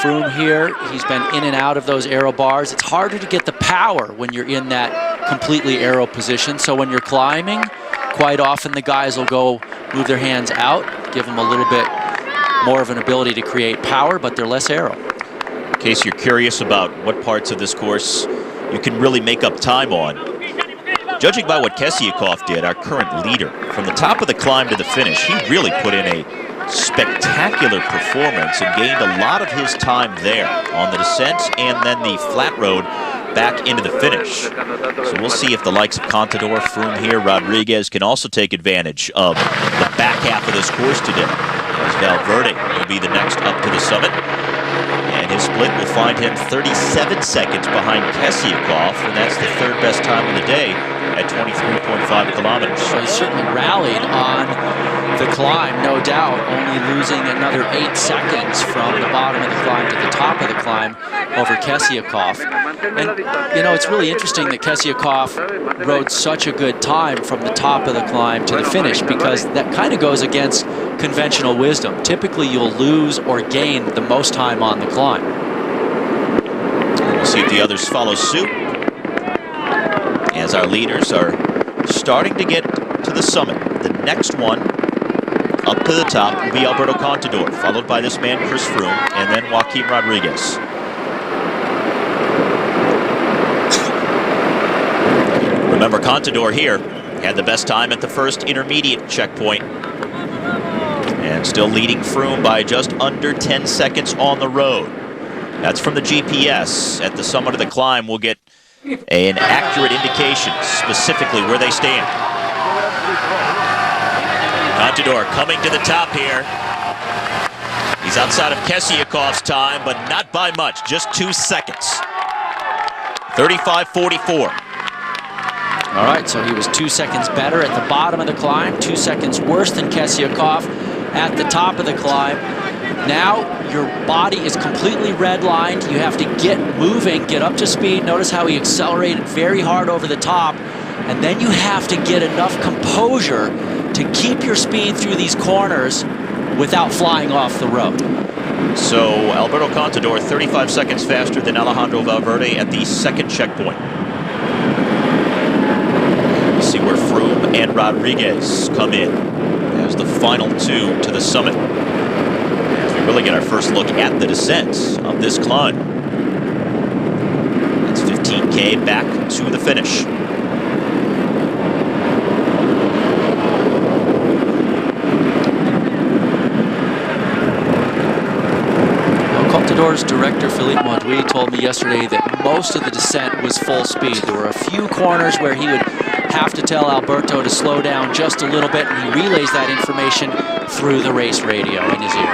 Speaker 2: Froome here, he's been in and out of those aero bars. It's harder to get the power when you're in that completely aero position. So when you're climbing, quite often the guys will go move their hands out, give them a little bit more of an ability to create power, but they're less aero.
Speaker 1: In case you're curious about what parts of this course you can really make up time on, judging by what Kesiakov did, our current leader, from the top of the climb to the finish, he really put in a spectacular performance and gained a lot of his time there on the descent and then the flat road back into the finish. So we'll see if the likes of Contador, Froome here, Rodriguez can also take advantage of the back half of this course today, as Valverde will be the next up to the summit. And his split will find him 37 seconds behind Kesiakov, and that's the third best time of the day at 23.5 kilometers.
Speaker 2: So he certainly rallied on the climb, no doubt, only losing another 8 seconds from the bottom of the climb to the top of the climb over Kesiakov. And, you know, it's really interesting that Kesiakov rode such a good time from the top of the climb to the finish, because that kind of goes against conventional wisdom. Typically, you'll lose or gain the most time on the climb.
Speaker 1: We'll see if the others follow suit, as our leaders are starting to get to the summit. The next one up to the top will be Alberto Contador, followed by this man Chris Froome, and then Joaquim Rodriguez. Remember, Contador here had the best time at the first intermediate checkpoint, and still leading Froome by just under 10 seconds on the road. That's from the GPS. At the summit of the climb, we'll get an accurate indication, specifically where they stand. Contador coming to the top here. He's outside of Kesiakov's time, but not by much, just 2 seconds. 35.44.
Speaker 2: All right, so he was 2 seconds better at the bottom of the climb, 2 seconds worse than Kesiakov at the top of the climb. Now your body is completely redlined. You have to get moving, get up to speed. Notice how he accelerated very hard over the top. And then you have to get enough composure to keep your speed through these corners without flying off the road.
Speaker 1: So Alberto Contador 35 seconds faster than Alejandro Valverde at the second checkpoint. We'll see where Froome and Rodriguez come in as the final two to the summit. As we really get our first look at the descent of this climb. It's 15K back to the finish.
Speaker 2: Contador's director, Philippe Mauduit, told me yesterday that most of the descent was full speed. There were a few corners where he would have to tell Alberto to slow down just a little bit, and he relays that information through the race radio in his ear.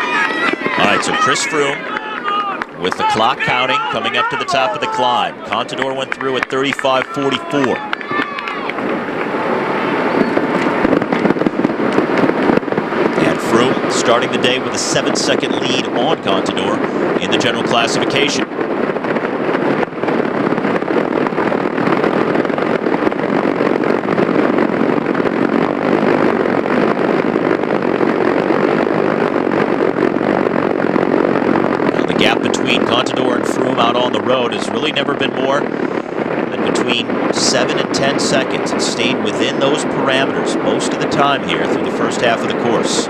Speaker 1: All right, so Chris Froome with the clock counting coming up to the top of the climb. Contador went through at 35:44. Froome starting the day with a 7-second lead on Contador in the general classification. Now, the gap between Contador and Froome out on the road has really never been more than between 7 and 10 seconds. It stayed within those parameters most of the time here through the first half of the course.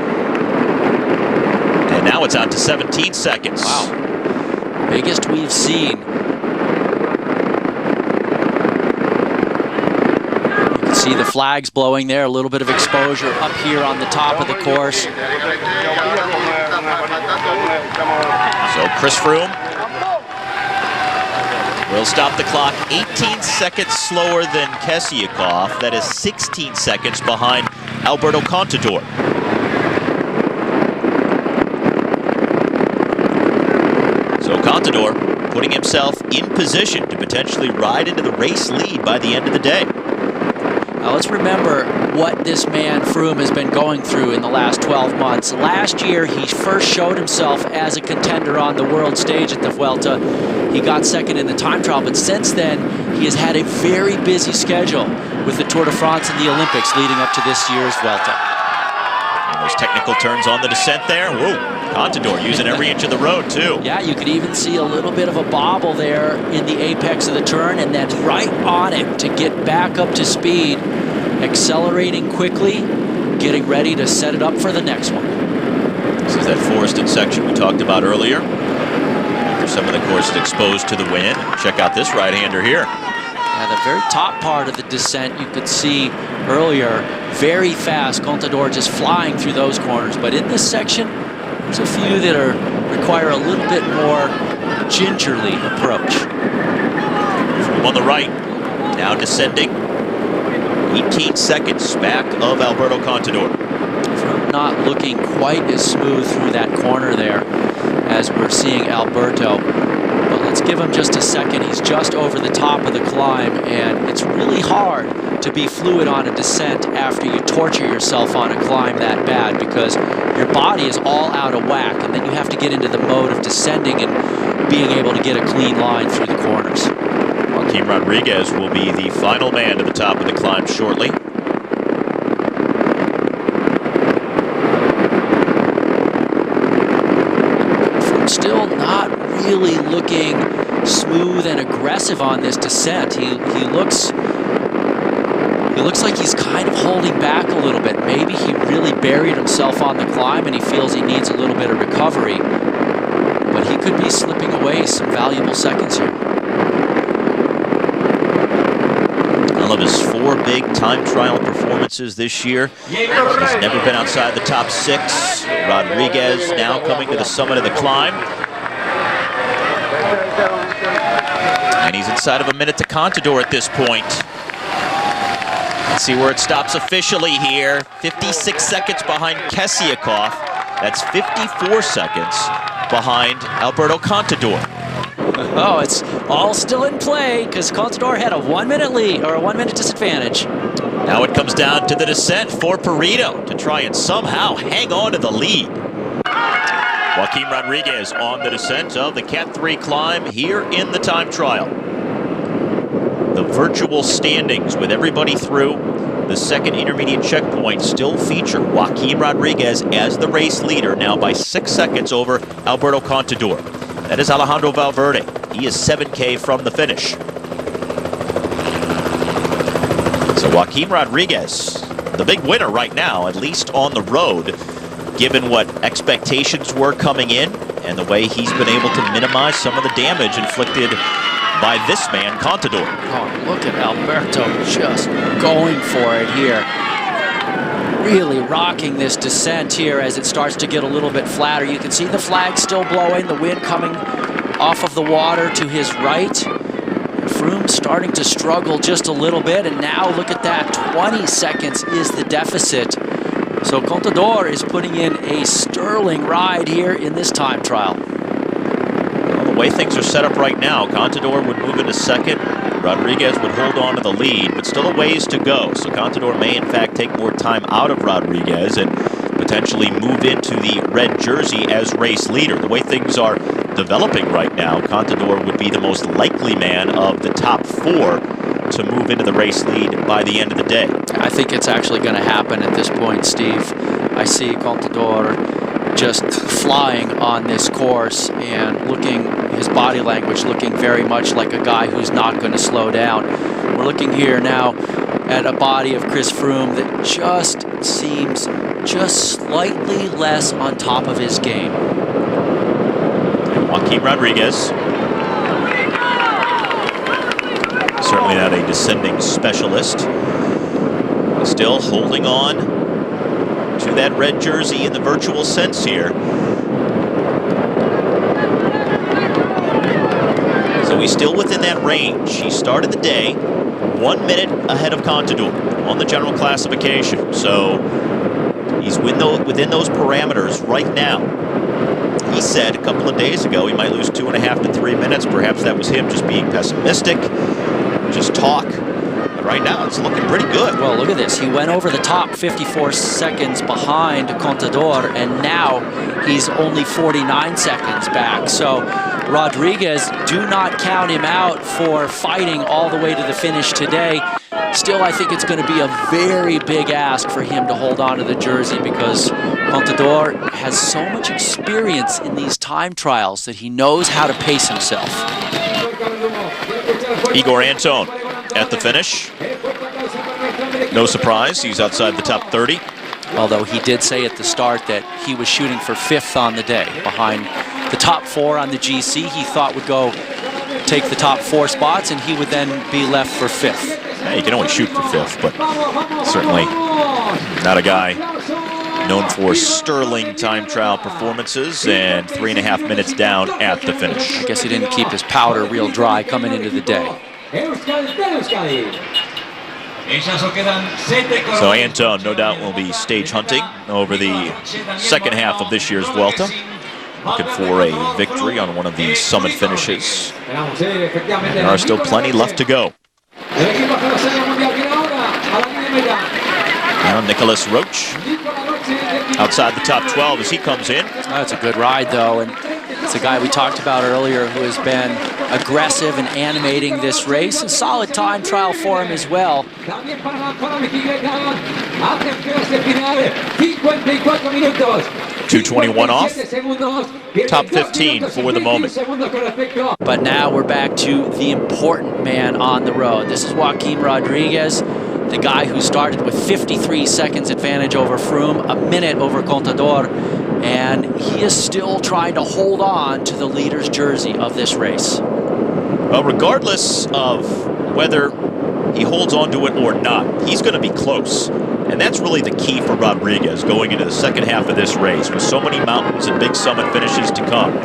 Speaker 1: And now it's out to 17 seconds.
Speaker 2: Wow. Biggest we've seen. You can see the flags blowing there, a little bit of exposure up here on the top of the course.
Speaker 1: So Chris Froome will stop the clock 18 seconds slower than Kesiakov. That is 16 seconds behind Alberto Contador. So Contador putting himself in position to potentially ride into the race lead by the end of the day.
Speaker 2: Now let's remember what this man Froome has been going through in the last 12 months. Last year, he first showed himself as a contender on the world stage at the Vuelta. He got second in the time trial, but since then, he has had a very busy schedule with the Tour de France and the Olympics leading up to this year's Vuelta.
Speaker 1: And those technical turns on the descent there. Whoa, Contador using every inch of the road, too.
Speaker 2: Yeah, you could even see a little bit of a bobble there in the apex of the turn, and then right on it to get back up to speed, accelerating quickly, getting ready to set it up for the next one.
Speaker 1: This is that forested section we talked about earlier. After some of the course is exposed to the wind. Check out this right-hander here.
Speaker 2: Yeah, the very top part of the descent you could see earlier, very fast, Contador just flying through those corners. But in this section, there's a few that require a little bit more gingerly approach.
Speaker 1: Froome on the right, now descending 18 seconds back of Alberto Contador.
Speaker 2: Froome not looking quite as smooth through that corner there as we're seeing Alberto. But let's give him just a second. He's just over the top of the climb, and it's really hard to be fluid on a descent after you torture yourself on a climb that bad, because your body is all out of whack, and then you have to get into the mode of descending and being able to get a clean line through the corners.
Speaker 1: Joaquim Rodriguez will be the final man to the top of the climb shortly.
Speaker 2: Still not really looking smooth and aggressive on this descent. He looks like he's kind of holding back a little bit. Maybe he really buried himself on the climb and he feels he needs a little bit of recovery. But he could be slipping away some valuable seconds here.
Speaker 1: All of his 4 big time trial performances this year. He's never been outside the top 6. Rodriguez now coming to the summit of the climb. And he's inside of a minute to Contador at this point. Let's see where it stops officially here. 56 seconds behind Kesiakov. That's 54 seconds behind Alberto Contador.
Speaker 2: Oh, it's all still in play because Contador had a 1 minute lead, or a 1 minute disadvantage.
Speaker 1: Now it comes down to the descent for Perito to try and somehow hang on to the lead. Joaquim Rodriguez on the descent of the Cat 3 climb here in the time trial. The virtual standings with everybody through the second intermediate checkpoint still feature Joaquim Rodriguez as the race leader, now by 6 seconds over Alberto Contador. That is Alejandro Valverde. He is 7K from the finish. So Joaquim Rodriguez, the big winner right now, at least on the road given what expectations were coming in and the way he's been able to minimize some of the damage inflicted by this man, Contador.
Speaker 2: Oh, look at Alberto just going for it here. Really rocking this descent here as it starts to get a little bit flatter. You can see the flag still blowing, the wind coming off of the water to his right. Froome starting to struggle just a little bit, and now look at that, 20 seconds is the deficit. So Contador is putting in a sterling ride here in this time trial.
Speaker 1: Well, the way things are set up right now, Contador would move into second. Rodriguez would hold on to the lead, but still a ways to go. So Contador may, in fact, take more time out of Rodriguez and potentially move into the red jersey as race leader. The way things are developing right now, Contador would be the most likely man of the top four to move into the race lead by the end of the day.
Speaker 2: I think it's actually going to happen at this point, Steve. I see Contador just flying on this course and looking, his body language looking very much like a guy who's not going to slow down. We're looking here now at a body of Chris Froome that just seems just slightly less on top of his game.
Speaker 1: Joaquim Rodriguez, certainly not a descending specialist, but still holding on to that red jersey in the virtual sense here. So he's still within that range. He started the day 1 minute ahead of Contador on the general classification. So he's within those parameters right now. He said a couple of days ago he might lose 2.5 to 3 minutes. Perhaps that was him just being pessimistic, just talk. But right now it's looking pretty good.
Speaker 2: Well, look at this. He went over the top 54 seconds behind Contador, and now he's only 49 seconds back. So Rodriguez, do not count him out for fighting all the way to the finish today. Still, I think it's going to be a very big ask for him to hold on to the jersey, because Contador has so much experience in these time trials that he knows how to pace himself.
Speaker 1: Igor Anton at the finish. No surprise, he's outside the top 30.
Speaker 2: Although he did say at the start that he was shooting for 5th on the day, behind the top 4 on the GC. He thought would go take the top 4 spots, and he would then be left for 5th.
Speaker 1: Yeah, he can only shoot for 5th, but certainly not a guy known for sterling time trial performances, and 3.5 minutes down at the finish.
Speaker 2: I guess he didn't keep his powder real dry coming into the day.
Speaker 1: So Anton, no doubt, will be stage hunting over the second half of this year's Vuelta, looking for a victory on one of the summit finishes. And there are still plenty left to go. Now Nicholas Roach outside the top 12 as he comes in.
Speaker 2: That's a good ride, though, and it's a guy we talked about earlier who has been aggressive and animating this race. A solid time trial for him as well.
Speaker 1: 2:21 off, top 15 for the moment.
Speaker 2: But now we're back to the important man on the road. This is Joaquim Rodriguez, the guy who started with 53 seconds advantage over Froome, a minute over Contador, and he is still trying to hold on to the leader's jersey of this race.
Speaker 1: Well, regardless of whether he holds on to it or not, he's going to be close. And that's really the key for Rodriguez going into the second half of this race, with so many mountains and big summit finishes to come.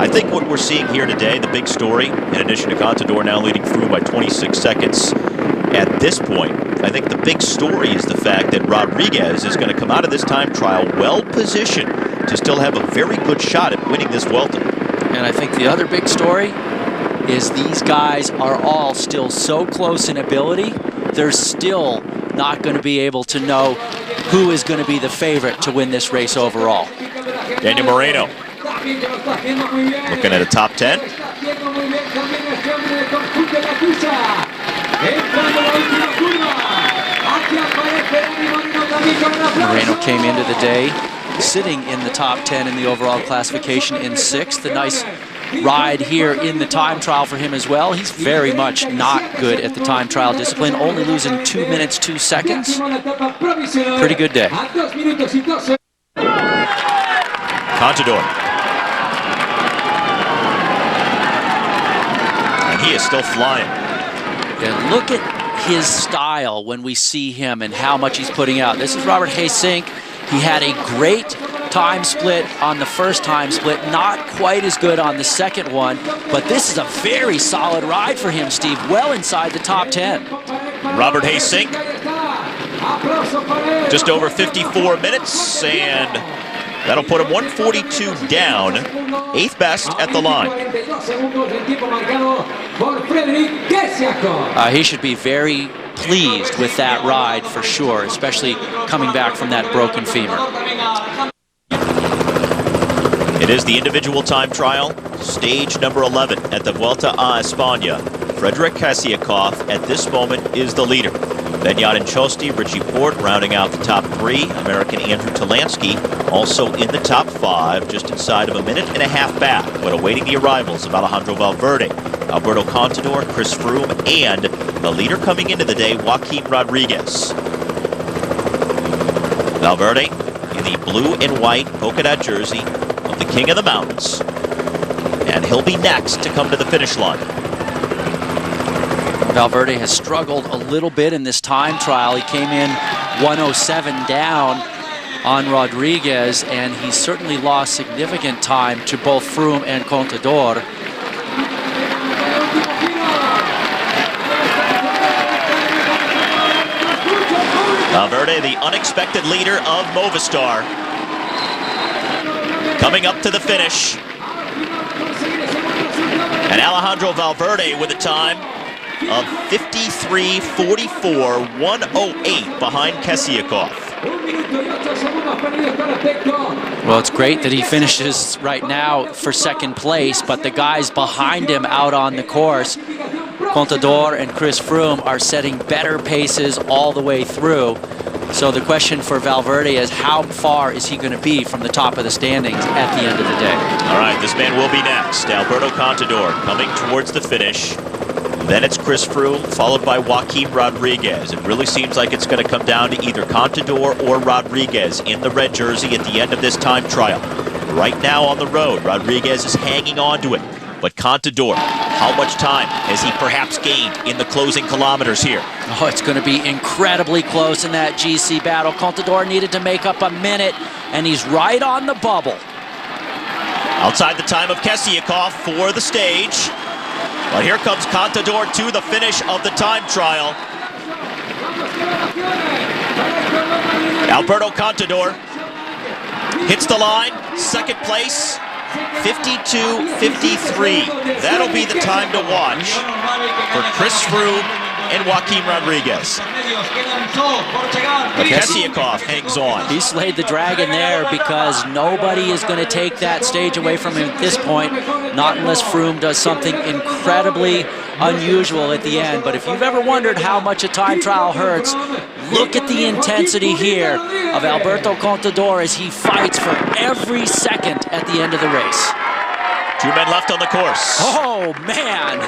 Speaker 1: I think what we're seeing here today, the big story, in addition to Contador now leading Froome by 26 seconds at this point, I think the big story is the fact that Rodriguez is going to come out of this time trial well positioned to still have a very good shot at winning this Vuelta.
Speaker 2: And I think the other big story is these guys are all still so close in ability, they're still not going to be able to know who is going to be the favorite to win this race overall.
Speaker 1: Daniel Moreno looking at a top 10.
Speaker 2: Moreno came into the day sitting in the top 10 in the overall classification in 6th. A nice ride here in the time trial for him as well. He's very much not good at the time trial discipline, only losing 2 minutes, 2 seconds. Pretty good day.
Speaker 1: Contador. And he is still flying.
Speaker 2: And look at his style when we see him and how much he's putting out. This is Robert Haysink. He had a great time split on the first time split, not quite as good on the second one, but this is a very solid ride for him, Steve, well inside the top 10.
Speaker 1: Robert Haysink, just over 54 minutes, and that'll put him 142 down, 8th best at the line.
Speaker 2: He should be very pleased with that ride for sure, especially coming back from that broken femur.
Speaker 1: It is the individual time trial, stage number 11 at the Vuelta a Espana. Frederick Kasiakov at this moment is the leader. Benyat Chosti, Richie Porte rounding out the top 3. American Andrew Talansky also in the top 5, just inside of a minute and a half back, but awaiting the arrivals of Alejandro Valverde, Alberto Contador, Chris Froome, and the leader coming into the day, Joaquin Rodriguez. Valverde in the blue and white polka dot jersey of the King of the Mountains, and he'll be next to come to the finish line.
Speaker 2: Valverde has struggled a little bit in this time trial. He came in 107 down on Rodriguez, and he certainly lost significant time to both Froome and Contador.
Speaker 1: Valverde, the unexpected leader of Movistar, coming up to the finish. And Alejandro Valverde with a time of 53:44, 1:08 behind Kasiakov.
Speaker 2: Well, it's great that he finishes right now for second place, but the guys behind him out on the course, Contador and Chris Froome, are setting better paces all the way through. So the question for Valverde is, how far is he going to be from the top of the standings at the end of the day?
Speaker 1: All right, this man will be next. Alberto Contador coming towards the finish. Then it's Chris Froome, followed by Joaquin Rodriguez. It really seems like it's going to come down to either Contador or Rodriguez in the red jersey at the end of this time trial. Right now on the road, Rodriguez is hanging on to it. But Contador, how much time has he perhaps gained in the closing kilometers here?
Speaker 2: Oh, it's going to be incredibly close in that GC battle. Contador needed to make up a minute, and he's right on the bubble.
Speaker 1: Outside the time of Kasiakov for the stage. But here comes Contador to the finish of the time trial. Alberto Contador hits the line, second place, 52:53. That'll be the time to watch for Chris Froome and Joaquin Rodriguez. But Kasiakov hangs on.
Speaker 2: He slayed the dragon there because nobody is going to take that stage away from him at this point, not unless Froome does something incredibly unusual at the end. But if you've ever wondered how much a time trial hurts, look at the intensity here of Alberto Contador as he fights for every second at the end of the race.
Speaker 1: 2 men left on the course.
Speaker 2: Oh, man.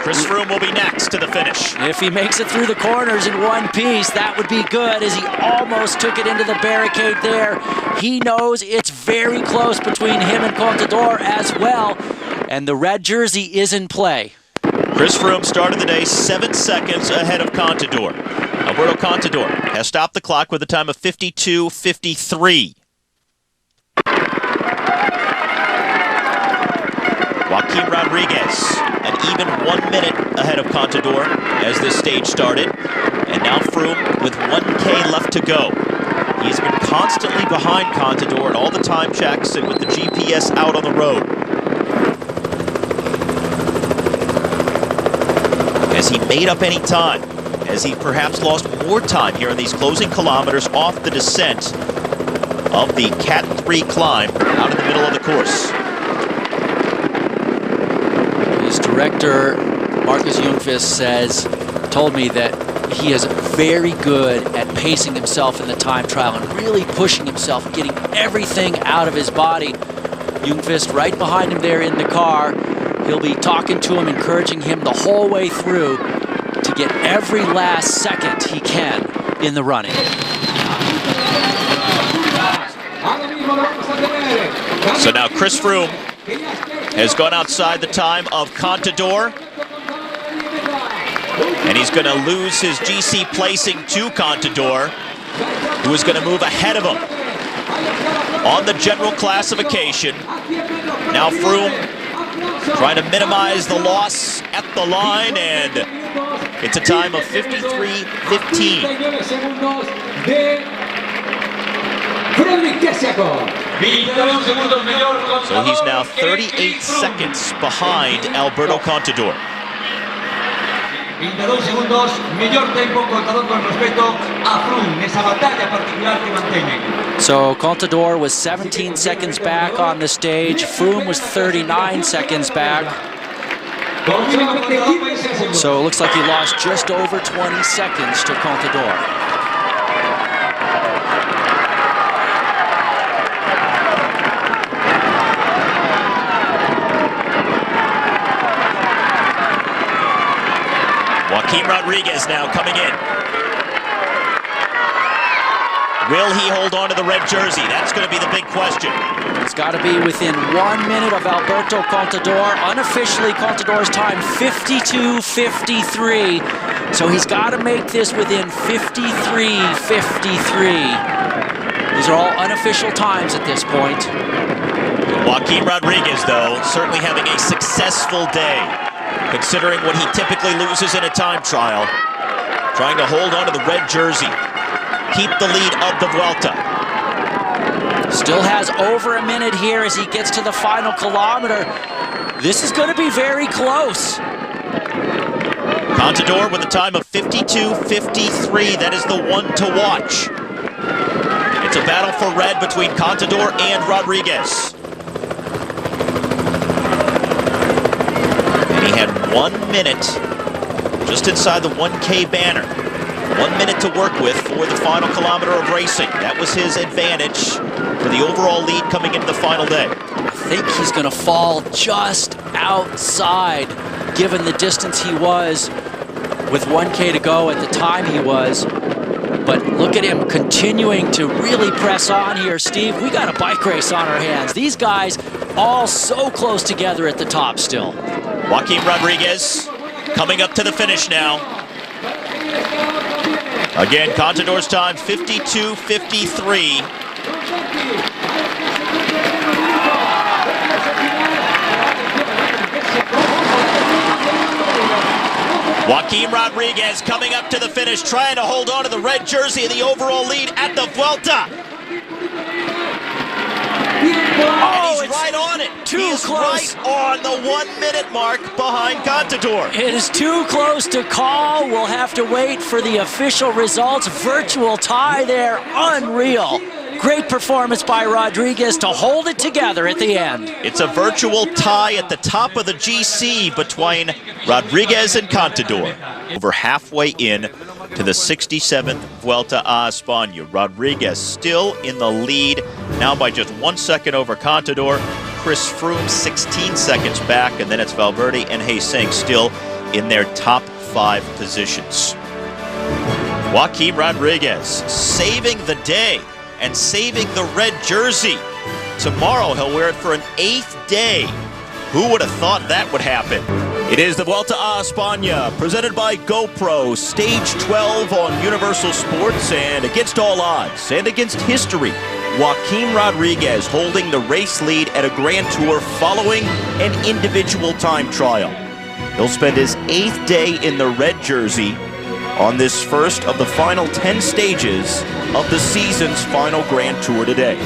Speaker 1: Chris Froome will be next to the finish.
Speaker 2: If he makes it through the corners in one piece, that would be good, as he almost took it into the barricade there. He knows it's very close between him and Contador as well, and the red jersey is in play.
Speaker 1: Chris Froome started the day 7 seconds ahead of Contador. Alberto Contador has stopped the clock with a time of 52:53. Joaquin Rodriguez, an even 1 minute ahead of Contador as this stage started. And now Froome with 1K left to go. He's been constantly behind Contador in all the time checks and with the GPS out on the road. Has he made up any time? Has he perhaps lost more time here in these closing kilometers off the descent of the Cat 3 climb out in the middle of the course?
Speaker 2: His director, Marcus Ljungqvist, told me that he is very good at pacing himself in the time trial and really pushing himself, getting everything out of his body. Ljungqvist right behind him there in the car. He'll be talking to him, encouraging him the whole way through to get every last second he can in the running.
Speaker 1: So now Chris Froome has gone outside the time of Contador, and he's going to lose his GC placing to Contador, who is going to move ahead of him on the general classification. Now Froome trying to minimize the loss at the line, and it's a time of 53:15. So he's now 38 seconds behind Alberto Contador.
Speaker 2: So Contador was 17 seconds back on the stage. Froome was 39 seconds back. So it looks like he lost just over 20 seconds to Contador.
Speaker 1: Joaquim Rodriguez now coming in. Will he hold on to the red jersey? That's going to be the big question.
Speaker 2: It's got to be within 1 minute of Alberto Contador. Unofficially, Contador's time 52:53. So he's got to make this within 53:53. These are all unofficial times at this point.
Speaker 1: Joaquim Rodriguez, though, certainly having a successful day, considering what he typically loses in a time trial. Trying to hold on to the red jersey. Keep the lead of the Vuelta.
Speaker 2: Still has over a minute here as he gets to the final kilometer. This is going to be very close.
Speaker 1: Contador with a time of 52:53. That is the one to watch. It's a battle for red between Contador and Rodriguez. And he had 1 minute just inside the 1K banner. 1 minute to work with for the final kilometer of racing. That was his advantage for the overall lead coming into the final day.
Speaker 2: I think he's going to fall just outside, given the distance he was with 1K to go at the time he was. But look at him continuing to really press on here, Steve. We got a bike race on our hands. These guys all so close together at the top still.
Speaker 1: Joaquim Rodriguez coming up to the finish now. Again, Contador's time, 52:53. Joaquim Rodriguez coming up to the finish, trying to hold on to the red jersey and the overall lead at the Vuelta.
Speaker 2: Oh,
Speaker 1: he's right on it.
Speaker 2: Too close.
Speaker 1: Right on the 1 minute mark behind Contador.
Speaker 2: It is too close to call. We'll have to wait for the official results. Virtual tie there. Unreal. Great performance by Rodriguez to hold it together at the end.
Speaker 1: It's a virtual tie at the top of the GC between Rodriguez and Contador. Over halfway in to the 67th Vuelta a Espana. Rodriguez still in the lead, now by just 1 second over Contador. Chris Froome 16 seconds back, and then it's Valverde and Haysink still in their top 5 positions. Joaquim Rodriguez saving the day and saving the red jersey. Tomorrow he'll wear it for an 8th day. Who would have thought that would happen? It is the Vuelta a Espana, presented by GoPro, Stage 12 on Universal Sports, and against all odds and against history, Joaquim Rodriguez holding the race lead at a Grand Tour following an individual time trial. He'll spend his 8th day in the red jersey on this first of the final 10 stages of the season's final Grand Tour today.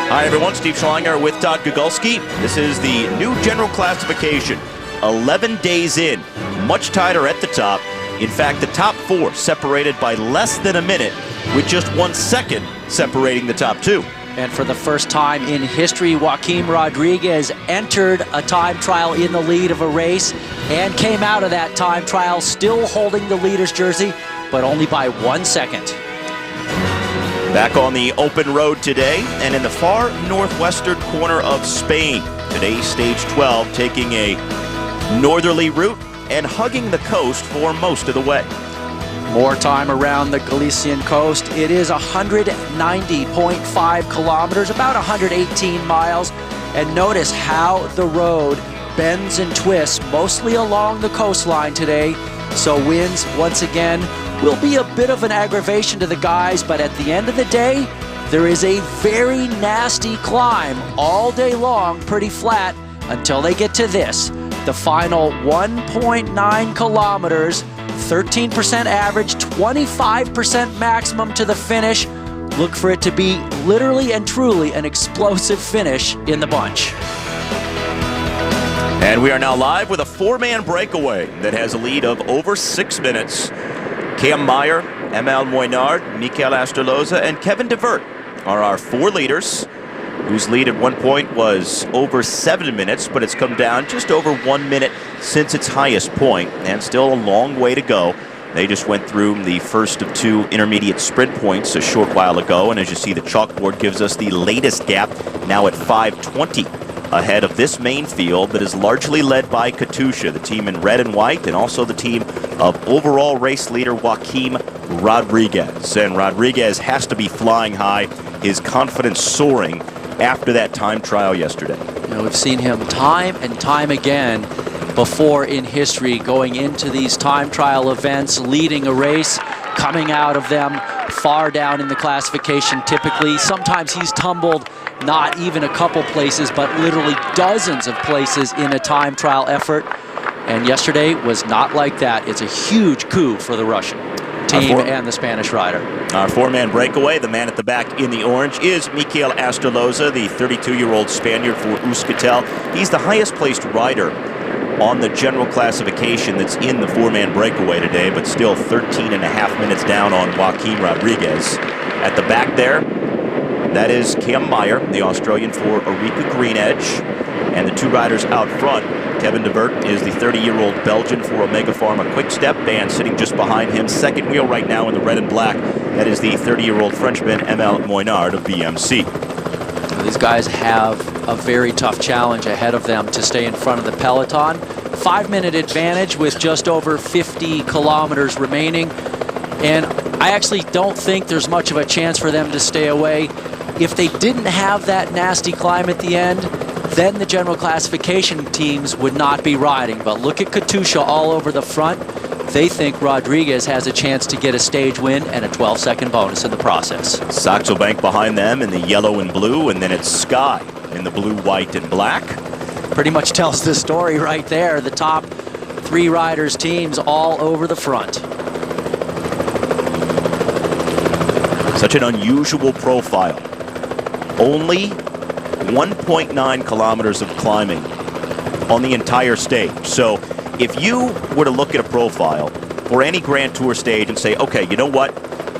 Speaker 1: Hi everyone, Steve Schleinger with Todd Gogulski. This is the new general classification. 11 days in, much tighter at the top. In fact, the top 4 separated by less than a minute, with just 1 second separating the top 2.
Speaker 2: And for the first time in history, Joaquim Rodriguez entered a time trial in the lead of a race and came out of that time trial still holding the leader's jersey, but only by 1 second.
Speaker 1: Back on the open road today, and in the far northwestern corner of Spain. Today, Stage 12 taking a northerly route and hugging the coast for most of the way.
Speaker 2: More time around the Galician coast. It is 190.5 kilometers, about 118 miles. And notice how the road bends and twists, mostly along the coastline today. So winds, once again, will be a bit of an aggravation to the guys, but at the end of the day, there is a very nasty climb all day long, pretty flat, until they get to this. The final 1.9 kilometers, 13% average, 25% maximum to the finish. Look for it to be literally and truly an explosive finish in the bunch.
Speaker 1: And we are now live with a four-man breakaway that has a lead of over 6 minutes. Cam Meyer, Emil Moinard, Mikel Asterloza, and Kevin de Vert are our four leaders, whose lead at one point was over 7 minutes, but it's come down just over 1 minute since its highest point, and still a long way to go. They just went through the first of two intermediate sprint points a short while ago, and as you see, the chalkboard gives us the latest gap now at 5:20 ahead of this main field that is largely led by Katusha, the team in red and white, and also the team of overall race leader Joaquim Rodriguez. And Rodriguez has to be flying high, his confidence soaring after that time trial yesterday.
Speaker 2: You know, we've seen him time and time again before in history going into these time trial events, leading a race, coming out of them far down in the classification typically. Sometimes he's tumbled not even a couple places, but literally dozens of places in a time trial effort. And yesterday was not like that. It's a huge coup for the Russian team and the Spanish rider.
Speaker 1: Our four-man breakaway, the man at the back in the orange, is Mikel Asterloza, the 32-year-old Spaniard for Euskaltel. He's the highest-placed rider on the general classification that's in the four-man breakaway today, but still 13 and a half minutes down on Joaquim Rodriguez. At the back there, that is Cam Meyer, the Australian for Orica Green Edge. And the two riders out front, Kevin de Vert is the 30-year-old Belgian for Omega Pharma Quick-Step, and sitting just behind him, second wheel right now in the red and black, that is the 30-year-old Frenchman Emil Moinard of BMC.
Speaker 2: These guys have a very tough challenge ahead of them to stay in front of the peloton. 5-minute advantage with just over 50 kilometers remaining. And I actually don't think there's much of a chance for them to stay away. If they didn't have that nasty climb at the end, then the general classification teams would not be riding. But look at Katusha all over the front. They think Rodriguez has a chance to get a stage win and a 12-second bonus in the process.
Speaker 1: Saxo Bank behind them in the yellow and blue, and then it's Sky in the blue, white, and black.
Speaker 2: Pretty much tells the story right there. The top three riders' teams all over the front.
Speaker 1: Such an unusual profile. Only 1.9 kilometers of climbing on the entire stage. So if you were to look at a profile for any Grand Tour stage and say, okay, you know what?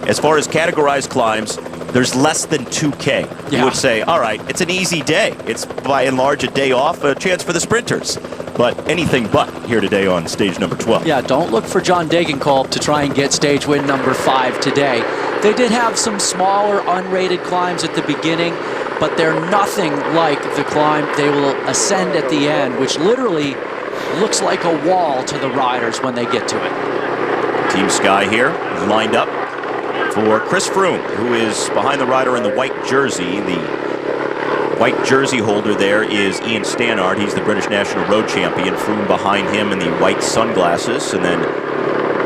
Speaker 1: As far as categorized climbs, there's less than 2K. You would say, all right, it's an easy day. It's by and large a day off, a chance for the sprinters. But anything but here today on stage number 12.
Speaker 2: Yeah, don't look for John Degenkolb to try and get stage win number 5 today. They did have some smaller unrated climbs at the beginning, but they're nothing like the climb they will ascend at the end, which literally looks like a wall to the riders when they get to it.
Speaker 1: Team Sky here lined up for Chris Froome, who is behind the rider in the white jersey. The white jersey holder there is Ian Stannard. He's the British National Road Champion. Froome behind him in the white sunglasses. And then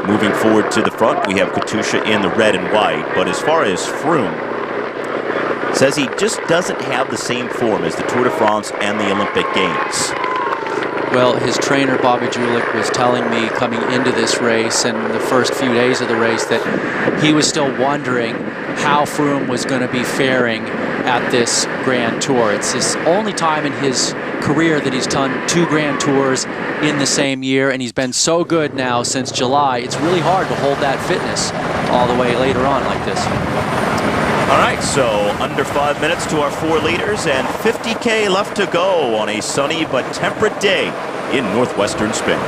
Speaker 1: moving forward to the front, we have Katusha in the red and white. But as far as Froome, says he just doesn't have the same form as the Tour de France and the Olympic Games.
Speaker 2: Well, his trainer, Bobby Julich, was telling me coming into this race and the first few days of the race that he was still wondering how Froome was going to be faring at this Grand Tour. It's his only time in his career that he's done 2 Grand Tours in the same year, and he's been so good now since July. It's really hard to hold that fitness all the way later on like this.
Speaker 1: All right, so under 5 minutes to our 4 leaders and 50K left to go on a sunny but temperate day in northwestern Spain.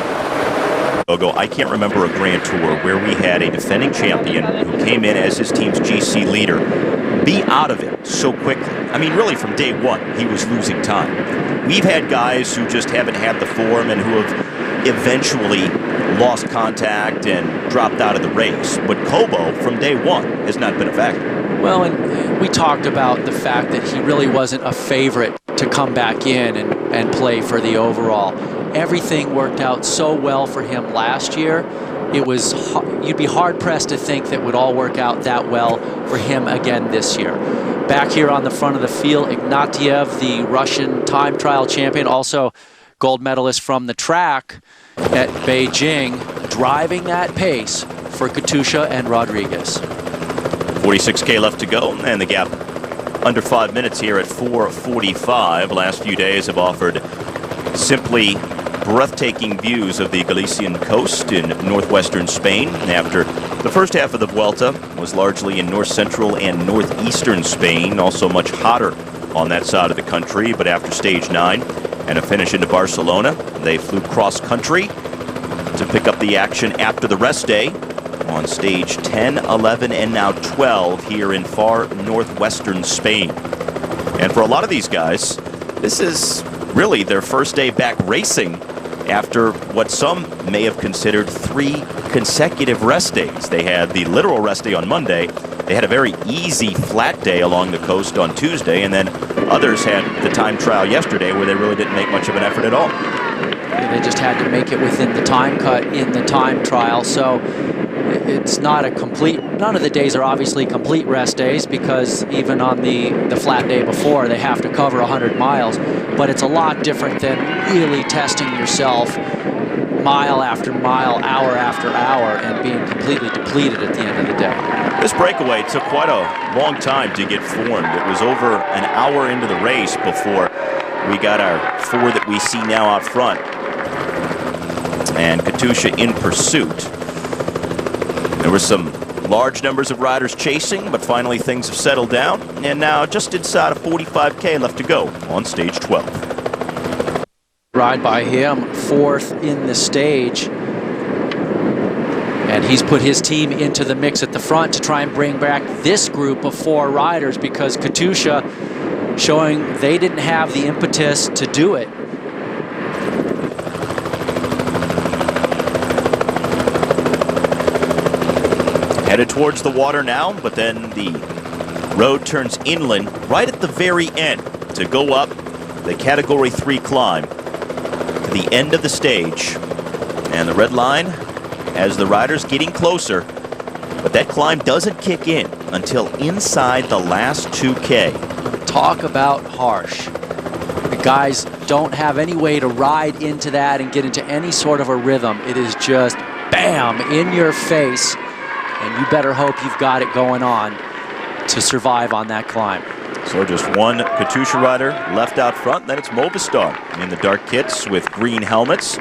Speaker 1: I can't remember a Grand Tour where we had a defending champion who came in as his team's GC leader be out of it so quickly. I mean, really from day one, he was losing time. We've had guys who just haven't had the form and who have eventually lost contact and dropped out of the race. But Kobo, from day one, has not been a factor.
Speaker 2: Well, and we talked about the fact that he really wasn't a favorite to come back in and play for the overall. Everything worked out so well for him last year. It was, you'd be hard-pressed to think that would all work out that well for him again this year. Back here on the front of the field, Ignatiev, the Russian time trial champion, also gold medalist from the track at Beijing, driving that pace for Katusha and Rodriguez.
Speaker 1: 46K left to go, and the gap under 5 minutes here at 4:45. Last few days have offered simply breathtaking views of the Galician coast in northwestern Spain. After the first half of the Vuelta was largely in north-central and northeastern Spain, also much hotter on that side of the country. But after stage 9 and a finish into Barcelona, they flew cross-country to pick up the action after the rest day on stage 10, 11, and now 12 here in far northwestern Spain. And for a lot of these guys, this is really their first day back racing after what some may have considered 3 consecutive rest days. They had the literal rest day on Monday. They had a very easy flat day along the coast on Tuesday, and then others had the time trial yesterday where they really didn't make much of an effort at all.
Speaker 2: They just had to make it within the time cut in the time trial, so it's not a complete, none of the days are obviously complete rest days, because even on the flat day before they have to cover 100 miles, but it's a lot different than really testing yourself mile after mile, hour after hour, and being completely depleted at the end of the day.
Speaker 1: This breakaway took quite a long time to get formed. It was over an hour into the race before we got our 4 that we see now out front, and Katusha in pursuit. There were some large numbers of riders chasing, but finally things have settled down, and now just inside of 45K left to go on stage 12.
Speaker 2: Ride by him, 4th in the stage, and he's put his team into the mix at the front to try and bring back this group of 4 riders, because Katusha showing they didn't have the impetus to do it.
Speaker 1: Headed towards the water now, but then the road turns inland right at the very end to go up the Category 3 climb to the end of the stage. And the red line has the riders getting closer, but that climb doesn't kick in until inside the last 2K.
Speaker 2: Talk about harsh. The guys don't have any way to ride into that and get into any sort of a rhythm. It is just bam, in your face. And you better hope you've got it going on to survive on that climb.
Speaker 1: So just one Katusha rider left out front. Then it's Movistar in the dark kits with green helmets.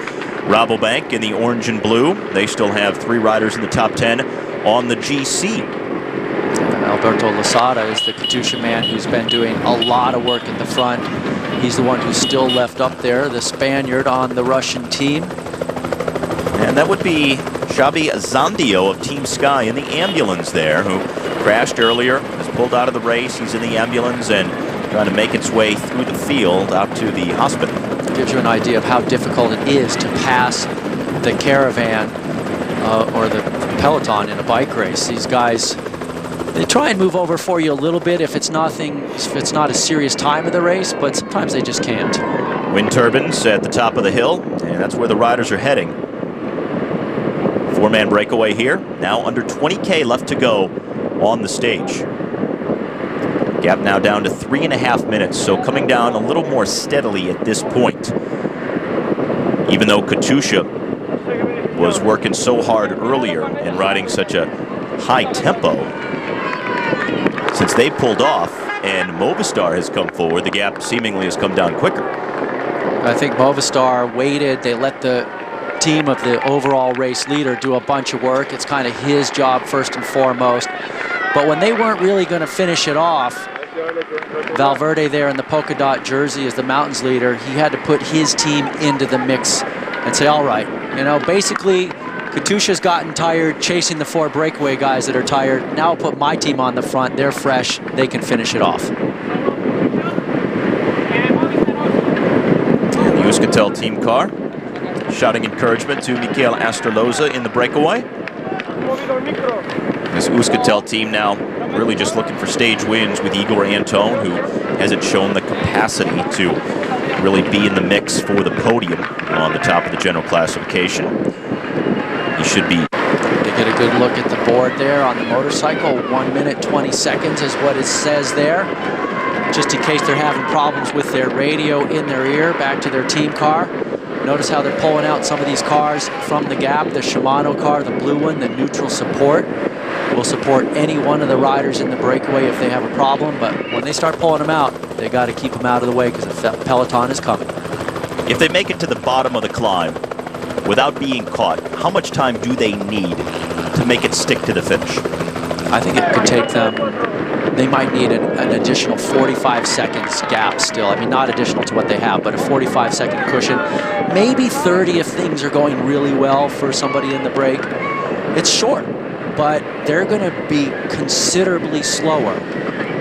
Speaker 1: Rabobank in the orange and blue. They still have 3 riders in the top 10 on the GC.
Speaker 2: Alberto Losada is the Katusha man who's been doing a lot of work at the front. He's the one who's still left up there, the Spaniard on the Russian team.
Speaker 1: And that would be Xabi Zandio of Team Sky in the ambulance there, who crashed earlier, has pulled out of the race. He's in the ambulance and trying to make its way through the field out to the hospital.
Speaker 2: Gives you an idea of how difficult it is to pass the caravan or the peloton in a bike race. These guys, they try and move over for you a little bit if it's not a serious time of the race, but sometimes they just can't.
Speaker 1: Wind turbines at the top of the hill, and that's where the riders are heading. 4-man breakaway here. Now under 20K left to go on the stage. Gap now down to 3.5 minutes, so coming down a little more steadily at this point. Even though Katusha was working so hard earlier and riding such a high tempo, since they pulled off and Movistar has come forward, the gap seemingly has come down quicker.
Speaker 2: I think Movistar waited. They let the team of the overall race leader do a bunch of work. It's kind of his job first and foremost. But when they weren't really going to finish it off, Valverde there in the polka dot jersey as the mountains leader, he had to put his team into the mix and say, all right, you know, basically Katusha's gotten tired chasing the 4 breakaway guys that are tired. Now I'll put my team on the front. They're fresh. They can finish it off.
Speaker 1: And the Euskaltel team car shouting encouragement to Mikel Astorloza in the breakaway. This Euskaltel team now really just looking for stage wins with Igor Anton, who hasn't shown the capacity to really be in the mix for the podium on the top of the general classification. He should be.
Speaker 2: They get a good look at the board there on the motorcycle. 1 minute, 20 seconds is what it says there. Just in case they're having problems with their radio in their ear, back to their team car. Notice how they're pulling out some of these cars from the gap. The Shimano car, the blue one, the neutral support, will support any one of the riders in the breakaway if they have a problem. But when they start pulling them out, they got to keep them out of the way because the peloton is coming.
Speaker 1: If they make it to the bottom of the climb without being caught, how much time do they need to make it stick to the finish?
Speaker 2: I think it could take them, they might need an additional 45 seconds gap still. I mean, not additional to what they have, but a 45-second cushion. Maybe 30 if things are going really well for somebody in the break. It's short, but they're going to be considerably slower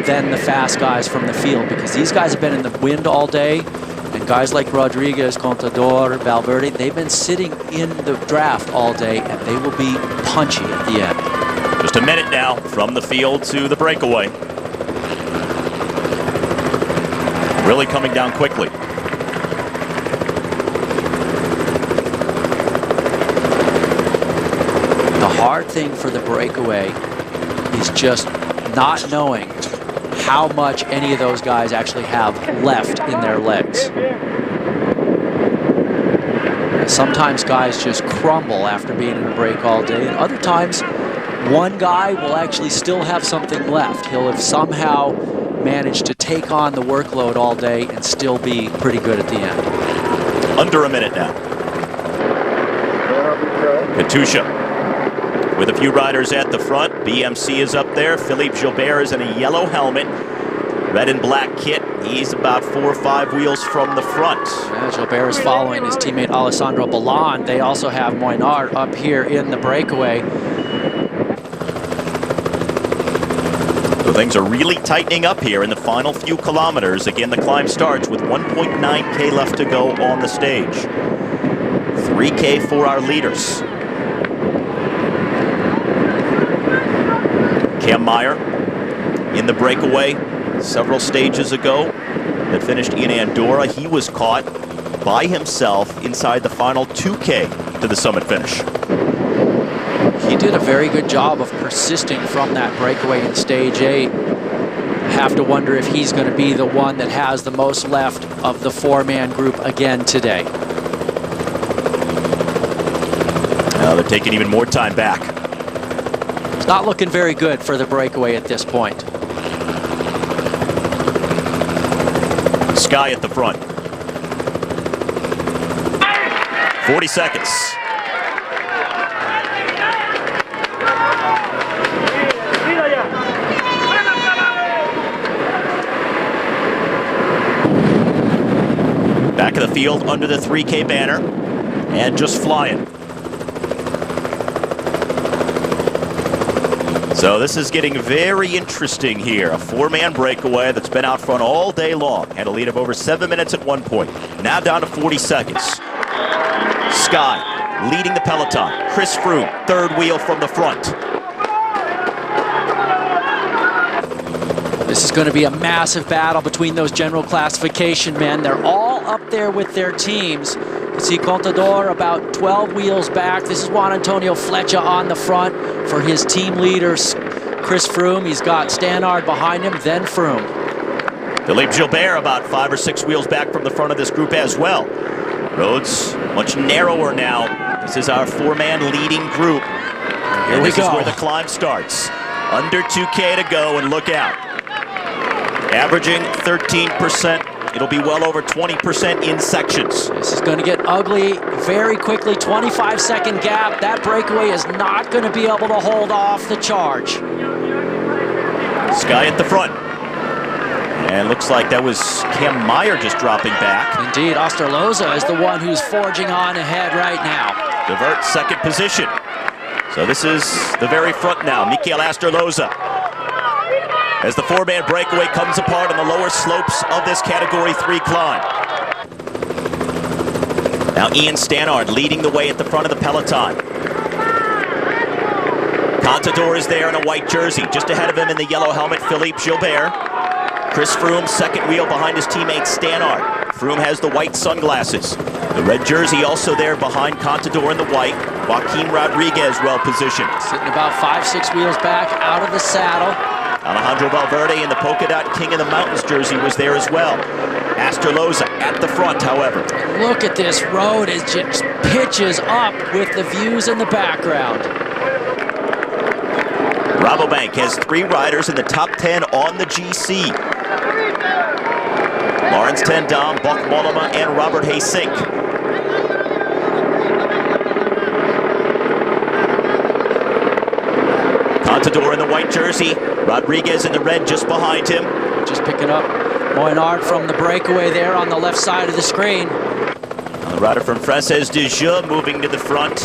Speaker 2: than the fast guys from the field because these guys have been in the wind all day, and guys like Rodriguez, Contador, Valverde, they've been sitting in the draft all day, and they will be punchy at the end.
Speaker 1: Just a minute now from the field to the breakaway. Really coming down quickly.
Speaker 2: The hard thing for the breakaway is just not knowing how much any of those guys actually have left in their legs. Sometimes guys just crumble after being in a break all day, and other times one guy will actually still have something left. He'll have somehow managed to take on the workload all day and still be pretty good at the end.
Speaker 1: Under a minute now. Katusha with a few riders at the front. BMC is up there. Philippe Gilbert is in a yellow helmet. Red and black kit. He's about 4 or 5 wheels from the front.
Speaker 2: Yeah, Gilbert is following his teammate Alessandro Ballan. They also have Moinard up here in the breakaway.
Speaker 1: So things are really tightening up here in the final few kilometers. Again, the climb starts with 1.9K left to go on the stage. 3K for our leaders. Cam Meyer in the breakaway several stages ago that finished in Andorra. He was caught by himself inside the final 2K to the summit finish.
Speaker 2: He did a very good job of persisting from that breakaway in stage 8. Have to wonder if he's going to be the one that has the most left of the 4-man group again today.
Speaker 1: Now they're taking even more time back.
Speaker 2: It's not looking very good for the breakaway at this point.
Speaker 1: Sky at the front. 40 seconds. Back of the field under the 3K banner and just flying. So this is getting very interesting here. A 4-man breakaway that's been out front all day long. Had a lead of over 7 minutes at one point. Now down to 40 seconds. Sky leading the peloton. Chris Froome, 3rd wheel from the front.
Speaker 2: This is going to be a massive battle between those general classification men. They're all up there with their teams. You see Contador about 12 wheels back. This is Juan Antonio Flecha on the front for his team leader, Chris Froome. He's got Stannard behind him, then Froome.
Speaker 1: Philippe Gilbert about 5 or 6 wheels back from the front of this group as well. Roads much narrower now. This is our 4-man leading group. And this is where the climb starts. Under 2K to go, and look out. Averaging 13%. It'll be well over 20% in sections.
Speaker 2: This is going to get ugly very quickly. 25-second gap. That breakaway is not going to be able to hold off the charge.
Speaker 1: Sky at the front. And looks like that was Cam Meyer just dropping back.
Speaker 2: Indeed, Astorloza is the one who's forging on ahead right now.
Speaker 1: Divert 2nd position. So this is the very front now. Mikel Astorloza. As the 4-man breakaway comes apart on the lower slopes of this Category 3 climb. Now Ian Stannard leading the way at the front of the peloton. Contador is there in a white jersey. Just ahead of him in the yellow helmet, Philippe Gilbert. Chris Froome, second wheel behind his teammate Stannard. Froome has the white sunglasses. The red jersey also there behind Contador in the white. Joaquin Rodriguez well positioned.
Speaker 2: Sitting about 5-6 wheels back out of the saddle.
Speaker 1: Alejandro Valverde in the polka dot King of the Mountains jersey was there as well. Astorloza at the front, however.
Speaker 2: Look at this road, it just pitches up with the views in the background.
Speaker 1: Rabobank has 3 riders in the top 10 on the GC. Lawrence ten Dam, Buck Mollema, and Robert Haysink. Contador in the white jersey, Rodriguez in the red just behind him.
Speaker 2: Just picking up Moinard from the breakaway there on the left side of the screen.
Speaker 1: The rider from Frances de Jeux moving to the front.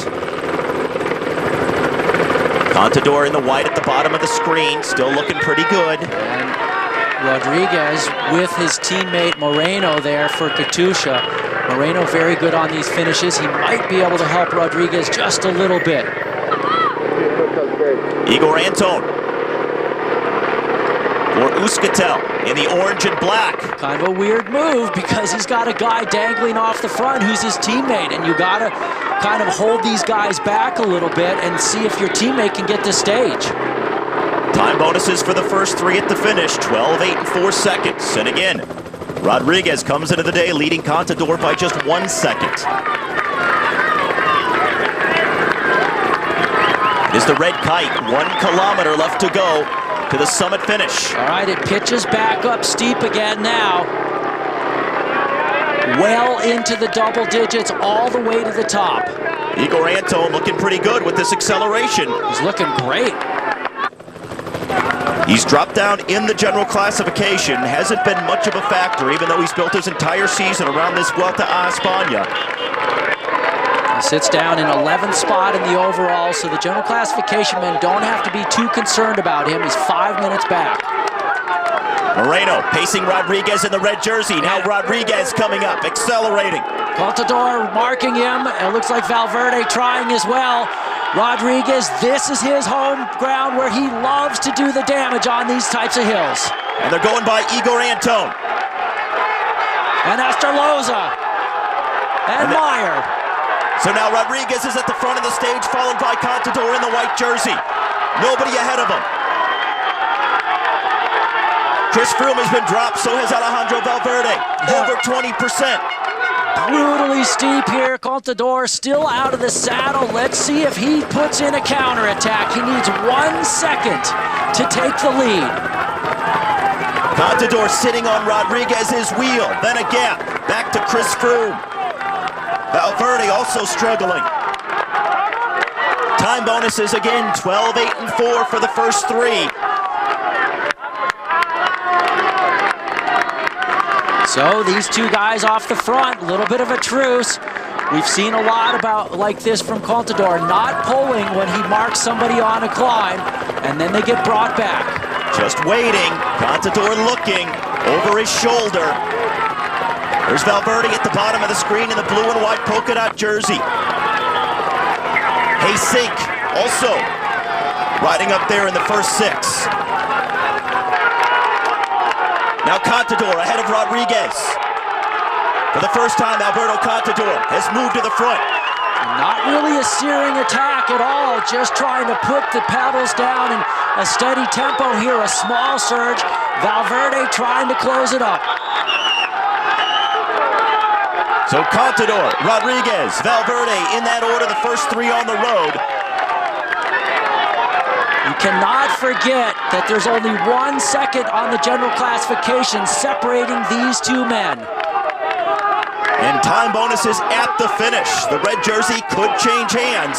Speaker 1: Contador in the white at the bottom of the screen, still looking pretty good.
Speaker 2: And Rodriguez with his teammate Moreno there for Katusha. Moreno very good on these finishes. He might be able to help Rodriguez just a little bit.
Speaker 1: Igor Anton for Euskaltel in the orange and black.
Speaker 2: Kind of a weird move because he's got a guy dangling off the front who's his teammate, and you got to kind of hold these guys back a little bit and see if your teammate can get to stage.
Speaker 1: Time bonuses for the first 3 at the finish, 12, 8, and 4 seconds. And again, Rodriguez comes into the day leading Contador by just 1 second. It is the red kite, 1 kilometer left to go to the summit finish.
Speaker 2: All right, it pitches back up steep again now. Well into the double digits all the way to the top.
Speaker 1: Igor Anton looking pretty good with this acceleration.
Speaker 2: He's looking great.
Speaker 1: He's dropped down in the general classification. Hasn't been much of a factor, even though he's built his entire season around this Vuelta a Espana.
Speaker 2: He sits down in 11th spot in the overall, so the general classification men don't have to be too concerned about him. He's 5 minutes back.
Speaker 1: Moreno pacing Rodriguez in the red jersey. Now Rodriguez coming up, accelerating.
Speaker 2: Contador marking him. It looks like Valverde trying as well. Rodriguez, this is his home ground where he loves to do the damage on these types of hills.
Speaker 1: And they're going by Igor Anton.
Speaker 2: And Astorloza. And Meyer.
Speaker 1: So now Rodriguez is at the front of the stage, followed by Contador in the white jersey. Nobody ahead of him. Chris Froome has been dropped, so has Alejandro Valverde. Over 20%.
Speaker 2: Brutally steep here. Contador still out of the saddle. Let's see if he puts in a counterattack. He needs 1 second to take the lead.
Speaker 1: Contador sitting on Rodriguez's wheel. Then a gap. Back to Chris Froome. Valverde also struggling. Time bonuses again, 12, 8, and 4 for the first 3.
Speaker 2: So these 2 guys off the front, a little bit of a truce. We've seen a lot about like this from Contador, not pulling when he marks somebody on a climb, and then they get brought back.
Speaker 1: Just waiting. Contador looking over his shoulder. There's Valverde at the bottom of the screen in the blue and white polka dot jersey. Haysink also riding up there in the first 6. Now Contador ahead of Rodriguez. For the first time, Alberto Contador has moved to the front.
Speaker 2: Not really a searing attack at all, just trying to put the pedals down in a steady tempo here, a small surge. Valverde trying to close it up.
Speaker 1: So Contador, Rodriguez, Valverde in that order, the first 3 on the road.
Speaker 2: You cannot forget that there's only 1 second on the general classification separating these 2 men.
Speaker 1: And time bonuses at the finish. The red jersey could change hands.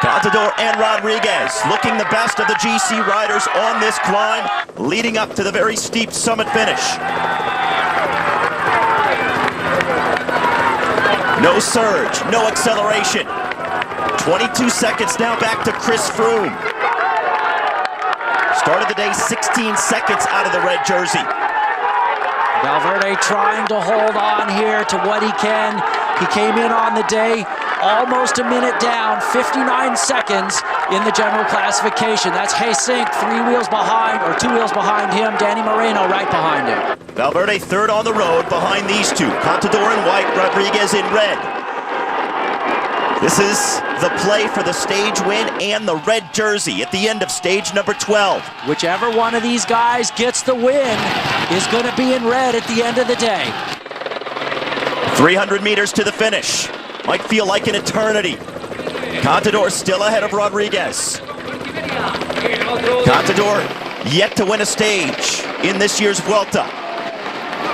Speaker 1: Contador and Rodriguez looking the best of the GC riders on this climb, leading up to the very steep summit finish. No surge, no acceleration. 22 seconds now back to Chris Froome. Started the day 16 seconds out of the red jersey.
Speaker 2: Valverde trying to hold on here to what he can. He came in on the day almost a minute down, 59 seconds in the general classification. That's Hesink, 3 wheels behind, or 2 wheels behind him. Danny Moreno right behind him.
Speaker 1: Valverde third on the road behind these two. Contador in white, Rodriguez in red. This is the play for the stage win and the red jersey at the end of stage number 12.
Speaker 2: Whichever one of these guys gets the win is going to be in red at the end of the day.
Speaker 1: 300 meters to the finish. Might feel like an eternity. Contador still ahead of Rodriguez. Contador yet to win a stage in this year's Vuelta.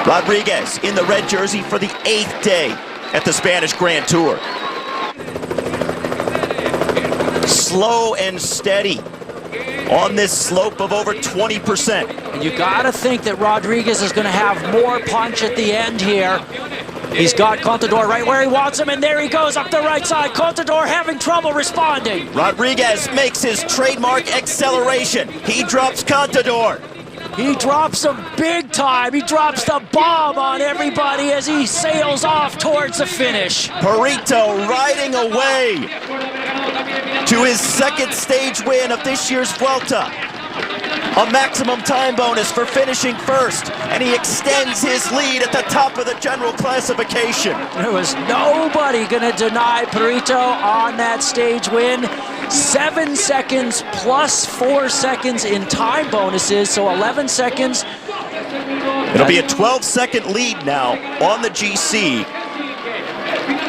Speaker 1: Rodriguez in the red jersey for the 8th day at the Spanish Grand Tour. Slow and steady on this slope of over 20%.
Speaker 2: And you got to think that Rodriguez is going to have more punch at the end here. He's got Contador right where he wants him, and there he goes up the right side. Contador having trouble responding.
Speaker 1: Rodriguez makes his trademark acceleration. He drops Contador.
Speaker 2: He drops him big time. He drops the bomb on everybody as he sails off towards the finish.
Speaker 1: Perito riding away to his 2nd stage win of this year's Vuelta. A maximum time bonus for finishing first, and he extends his lead at the top of the general classification.
Speaker 2: There was nobody going to deny Perito on that stage win. 7 seconds plus 4 seconds in time bonuses, so 11 seconds.
Speaker 1: It'll be a 12-second lead now on the GC.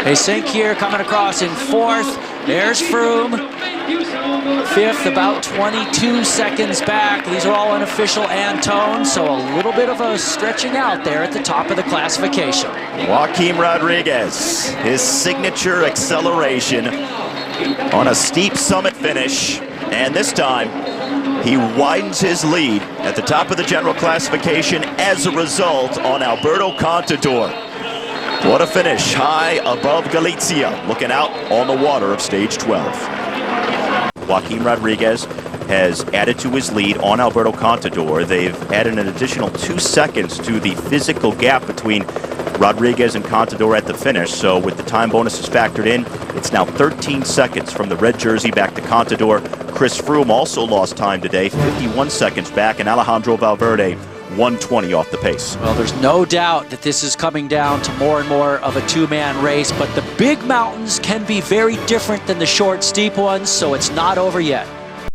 Speaker 2: Hesink here coming across in 4th. There's Froome. 5th, about 22 seconds back. These are all unofficial Antones, so a little bit of a stretching out there at the top of the classification.
Speaker 1: Joaquim Rodriguez, his signature acceleration on a steep summit finish, and this time he widens his lead at the top of the general classification as a result on Alberto Contador. What a finish, high above Galicia, looking out on the water of stage 12. Joaquim Rodriguez has added to his lead on Alberto Contador. They've added an additional 2 seconds to the physical gap between Rodriguez and Contador at the finish. So with the time bonuses factored in, it's now 13 seconds from the red jersey back to Contador. Chris Froome also lost time today, 51 seconds back, and Alejandro Valverde 120 off the pace.
Speaker 2: Well, there's no doubt that this is coming down to more and more of a 2-man race, but the big mountains can be very different than the short, steep ones, so it's not over yet.